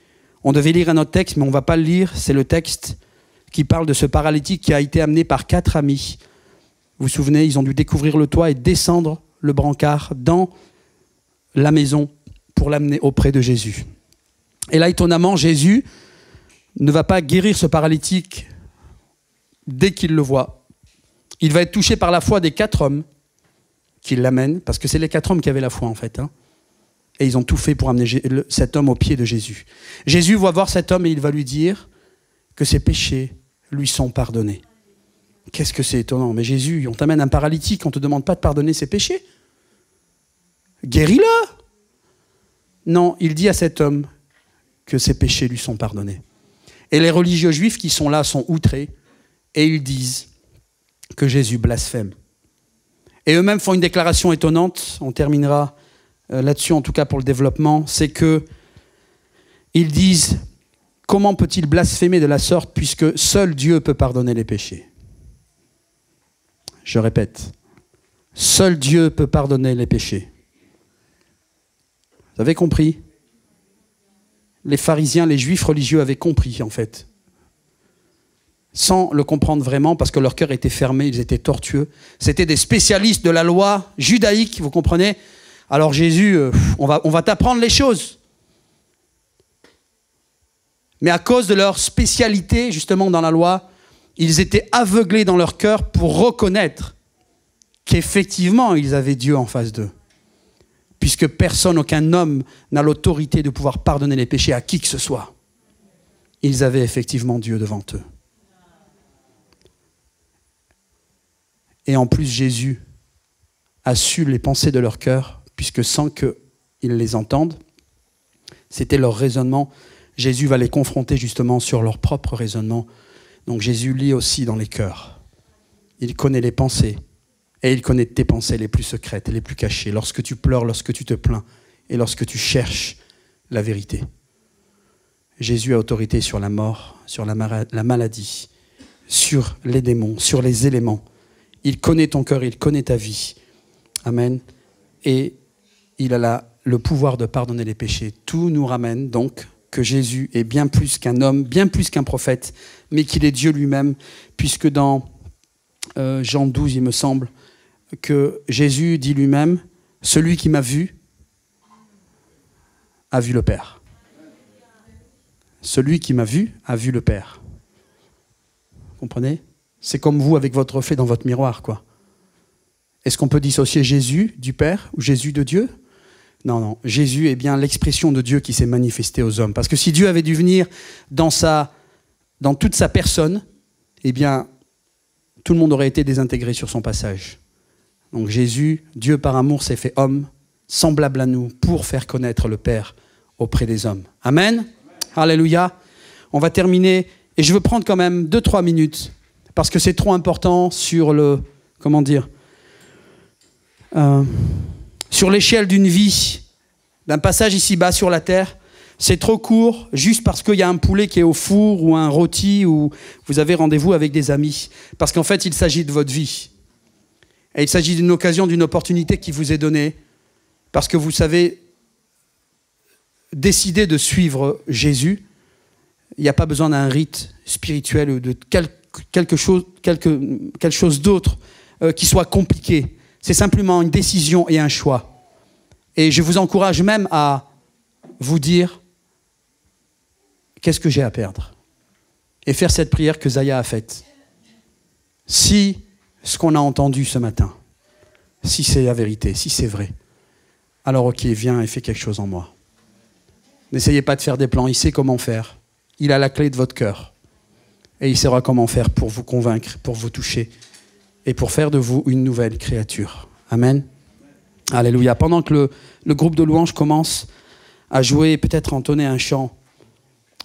On devait lire un autre texte, mais on ne va pas le lire. C'est le texte qui parle de ce paralytique qui a été amené par 4 amis. Vous vous souvenez, ils ont dû découvrir le toit et descendre le brancard dans la maison pour l'amener auprès de Jésus. Et là, étonnamment, Jésus ne va pas guérir ce paralytique dès qu'il le voit. Il va être touché par la foi des 4 hommes qui l'amènent, parce que c'est les 4 hommes qui avaient la foi, en fait. Et ils ont tout fait pour amener cet homme au pied de Jésus. Jésus va voir cet homme et il va lui dire que ses péchés lui sont pardonnés. Qu'est-ce que c'est étonnant. Mais Jésus, on t'amène un paralytique, on ne te demande pas de pardonner ses péchés. Guéris-le. Non, il dit à cet homme que ses péchés lui sont pardonnés. Et les religieux juifs qui sont là sont outrés et ils disent que Jésus blasphème. Et eux-mêmes font une déclaration étonnante, on terminera là-dessus en tout cas pour le développement, c'est que ils disent « Comment peut-il blasphémer de la sorte puisque seul Dieu peut pardonner les péchés ?» Je répète, seul Dieu peut pardonner les péchés. Vous avez compris? Les pharisiens, les juifs religieux avaient compris en fait. Sans le comprendre vraiment parce que leur cœur était fermé, ils étaient tortueux. C'était des spécialistes de la loi judaïque, vous comprenez? Alors Jésus, on va t'apprendre les choses. Mais à cause de leur spécialité justement dans la loi, ils étaient aveuglés dans leur cœur pour reconnaître qu'effectivement ils avaient Dieu en face d'eux. Puisque personne, aucun homme n'a l'autorité de pouvoir pardonner les péchés à qui que ce soit. Ils avaient effectivement Dieu devant eux. Et en plus, Jésus a su les pensées de leur cœur, puisque sans qu'ils les entendent, c'était leur raisonnement. Jésus va les confronter justement sur leur propre raisonnement. Donc Jésus lit aussi dans les cœurs. Il connaît les pensées. Et il connaît tes pensées les plus secrètes et les plus cachées, lorsque tu pleures, lorsque tu te plains et lorsque tu cherches la vérité. Jésus a autorité sur la mort, sur la maladie, sur les démons, sur les éléments. Il connaît ton cœur, il connaît ta vie. Amen. Et il a le pouvoir de pardonner les péchés. Tout nous ramène donc que Jésus est bien plus qu'un homme, bien plus qu'un prophète, mais qu'il est Dieu lui-même, puisque dans Jean 12, il me semble, que Jésus dit lui-même, « Celui qui m'a vu a vu le Père. » Celui qui m'a vu a vu le Père. Vous comprenez? C'est comme vous avec votre reflet dans votre miroir, quoi. Est-ce qu'on peut dissocier Jésus du Père ou Jésus de Dieu? Non, non. Jésus est bien l'expression de Dieu qui s'est manifestée aux hommes. Parce que si Dieu avait dû venir dans toute sa personne, eh bien, tout le monde aurait été désintégré sur son passage. Donc Jésus, Dieu par amour, s'est fait homme, semblable à nous, pour faire connaître le Père auprès des hommes. Amen. Alléluia. On va terminer, et je veux prendre quand même 2-3 minutes, parce que c'est trop important sur le, comment dire, sur l'échelle d'une vie, d'un passage ici-bas sur la terre. C'est trop court, juste parce qu'il y a un poulet qui est au four, ou un rôti, ou vous avez rendez-vous avec des amis. Parce qu'en fait, il s'agit de votre vie. Et il s'agit d'une occasion, d'une opportunité qui vous est donnée, parce que vous savez décider de suivre Jésus. Il n'y a pas besoin d'un rite spirituel ou de quelque chose d'autre qui soit compliqué. C'est simplement une décision et un choix. Et je vous encourage même à vous dire, qu'est-ce que j'ai à perdre? Et faire cette prière que Zaya a faite. Si ce qu'on a entendu ce matin, si c'est la vérité, si c'est vrai, alors ok, viens et fais quelque chose en moi. N'essayez pas de faire des plans, il sait comment faire. Il a la clé de votre cœur. Et il saura comment faire pour vous convaincre, pour vous toucher et pour faire de vous une nouvelle créature. Amen. Alléluia. Pendant que le groupe de louanges commence à jouer, peut-être entonner un chant,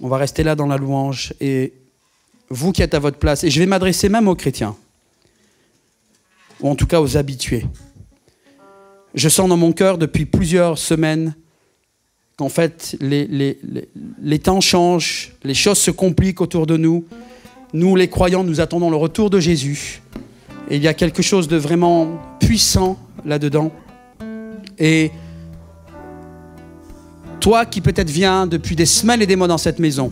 on va rester là dans la louange. Et vous qui êtes à votre place, et je vais m'adresser même aux chrétiens, ou en tout cas aux habitués. Je sens dans mon cœur depuis plusieurs semaines qu'en fait les temps changent, les choses se compliquent autour de nous. Nous, les croyants, nous attendons le retour de Jésus. Et il y a quelque chose de vraiment puissant là-dedans. Et toi qui peut-être viens depuis des semaines et des mois dans cette maison,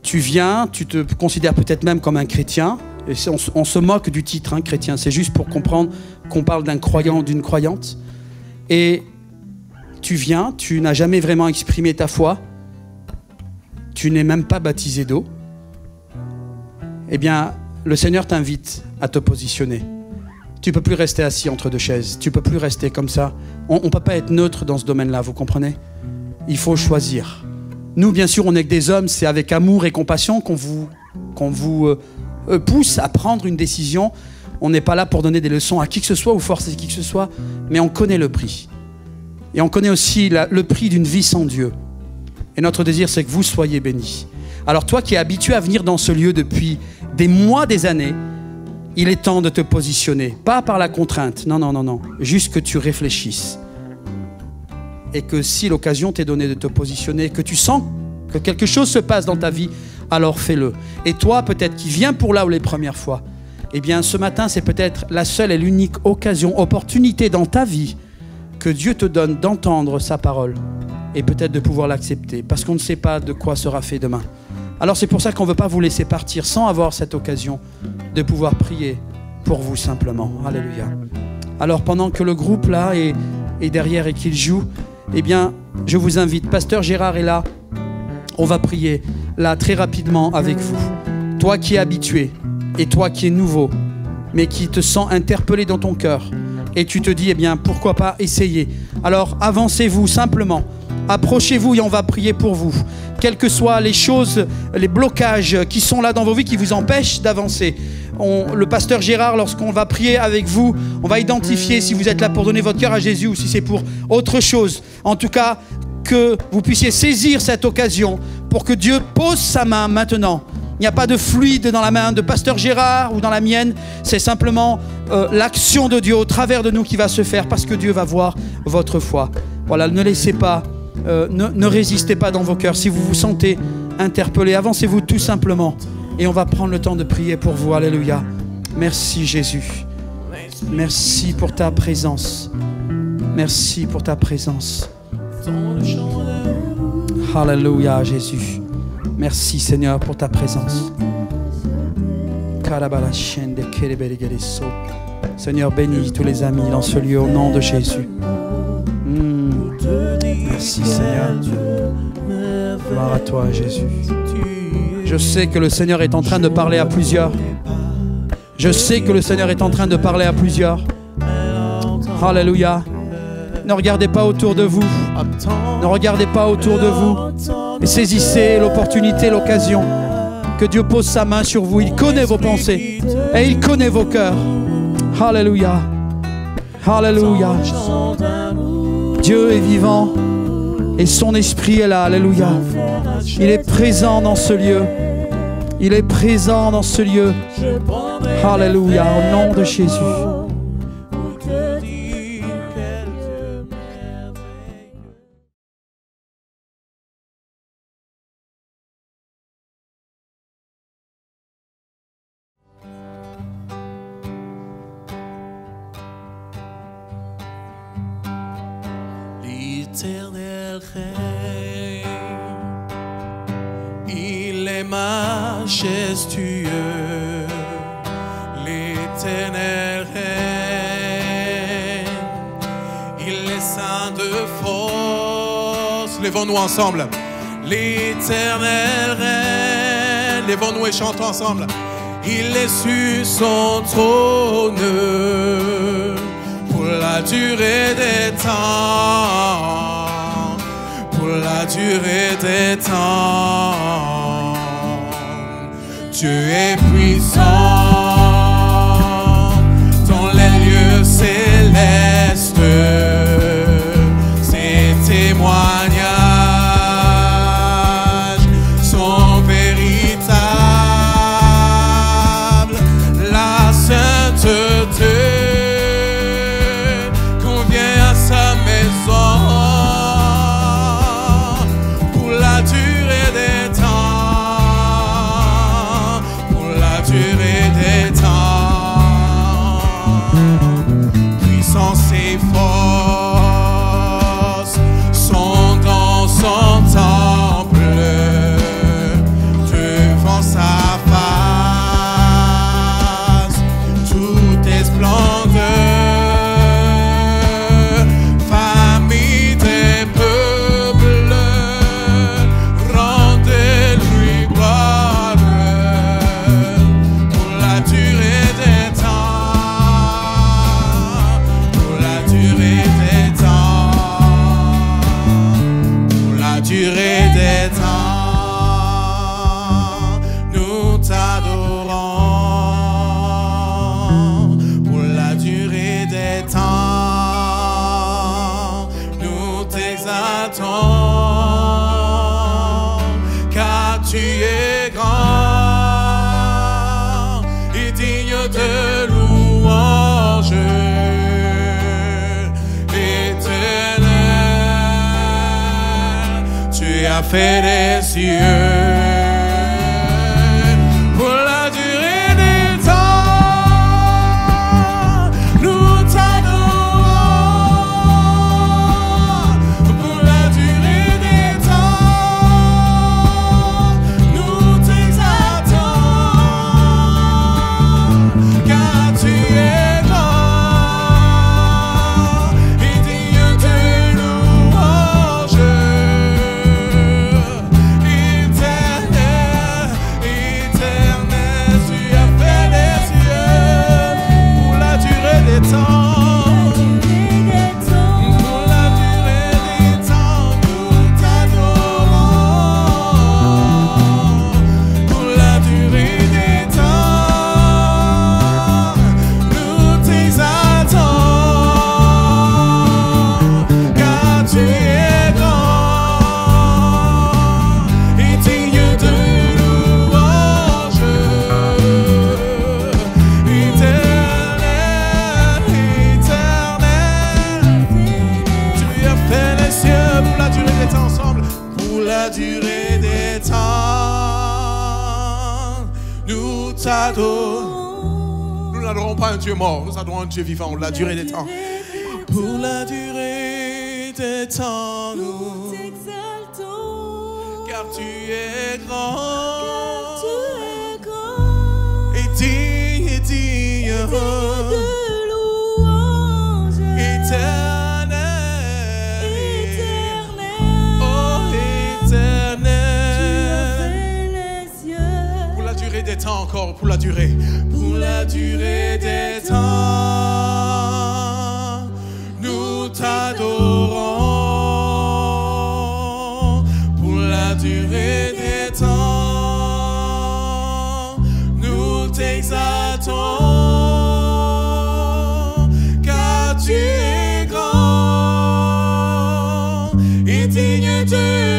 tu viens, tu te considères peut-être même comme un chrétien. Et on se moque du titre, hein, chrétien. C'est juste pour comprendre qu'on parle d'un croyant ou d'une croyante. Et tu viens, tu n'as jamais vraiment exprimé ta foi. Tu n'es même pas baptisé d'eau. Eh bien, le Seigneur t'invite à te positionner. Tu ne peux plus rester assis entre deux chaises. Tu ne peux plus rester comme ça. On ne peut pas être neutre dans ce domaine-là, vous comprenez? Il faut choisir. Nous, bien sûr, on n'est que des hommes. C'est avec amour et compassion qu'on vous qu'on vous pousse à prendre une décision. On n'est pas là pour donner des leçons à qui que ce soit ou forcer qui que ce soit, mais on connaît le prix. Et on connaît aussi le prix d'une vie sans Dieu. Et notre désir, c'est que vous soyez bénis. Alors toi qui es habitué à venir dans ce lieu depuis des mois, des années, il est temps de te positionner. Pas par la contrainte, non, non, non, non. Juste que tu réfléchisses. Et que si l'occasion t'est donnée de te positionner, que tu sens que quelque chose se passe dans ta vie, alors fais-le. Et toi, peut-être qui viens pour là ou les premières fois, eh bien ce matin, c'est peut-être la seule et l'unique occasion, opportunité dans ta vie que Dieu te donne d'entendre sa parole et peut-être de pouvoir l'accepter, parce qu'on ne sait pas de quoi sera fait demain. Alors c'est pour ça qu'on ne veut pas vous laisser partir sans avoir cette occasion de pouvoir prier pour vous simplement. Alléluia. Alors pendant que le groupe là est derrière et qu'il joue, eh bien je vous invite, Pasteur Gérard est là, on va prier là très rapidement avec vous. Toi qui es habitué et toi qui es nouveau, mais qui te sens interpellé dans ton cœur, et tu te dis, eh bien, pourquoi pas essayer. Alors, avancez-vous simplement. Approchez-vous et on va prier pour vous. Quelles que soient les choses, les blocages qui sont là dans vos vies, qui vous empêchent d'avancer. Le pasteur Gérard, lorsqu'on va prier avec vous, on va identifier si vous êtes là pour donner votre cœur à Jésus ou si c'est pour autre chose. En tout cas, que vous puissiez saisir cette occasion pour que Dieu pose sa main maintenant. Il n'y a pas de fluide dans la main de pasteur Gérard ou dans la mienne. C'est simplement l'action de Dieu au travers de nous qui va se faire parce que Dieu va voir votre foi. Voilà, ne laissez pas, ne résistez pas dans vos cœurs. Si vous vous sentez interpellé, avancez-vous tout simplement. Et on va prendre le temps de prier pour vous. Alléluia. Merci Jésus. Merci pour ta présence. Merci pour ta présence. Alléluia Jésus. Merci Seigneur pour ta présence. Seigneur, bénis tous les amis dans ce lieu au nom de Jésus. Merci Seigneur. Gloire à toi Jésus. Je sais que le Seigneur est en train de parler à plusieurs. Je sais que le Seigneur est en train de parler à plusieurs. Alléluia. Ne regardez pas autour de vous. Ne regardez pas autour de vous. Et saisissez l'opportunité, l'occasion. Que Dieu pose sa main sur vous. Il connaît vos pensées. Et il connaît vos cœurs. Alléluia. Alléluia. Dieu est vivant. Et son esprit est là. Alléluia. Il est présent dans ce lieu. Il est présent dans ce lieu. Alléluia. Au nom de Jésus. L'Éternel règne, il est majestueux. L'Éternel règne, il est saint de force. Lèvons-nous ensemble. L'Éternel règne, lèvons-nous et chantons ensemble. Il est sur son trône pour la durée des temps, pour la durée des temps. Dieu est puissant dans les lieux célestes. Ses témoignages sont véritables. La sainteté pour la durée des temps, pour la durée des temps. Puissance et force sont dans son temple, devant sa face, tout est splendeur. Durée des temps, nous exaltons, car tu es grand et digne de louange. Éternel, tu as fait les cieux. Nous n'adorons pas un Dieu mort, nous adorons un Dieu vivant, la durée des temps. Pour la durée des temps, nous t'exaltons, car tu es grand, et digne de louange, éternel, oh éternel, pour la durée des temps encore, pour la durée des temps, nous t'adorons. Pour la durée des temps, nous t'exaltons, car tu es grand et digne de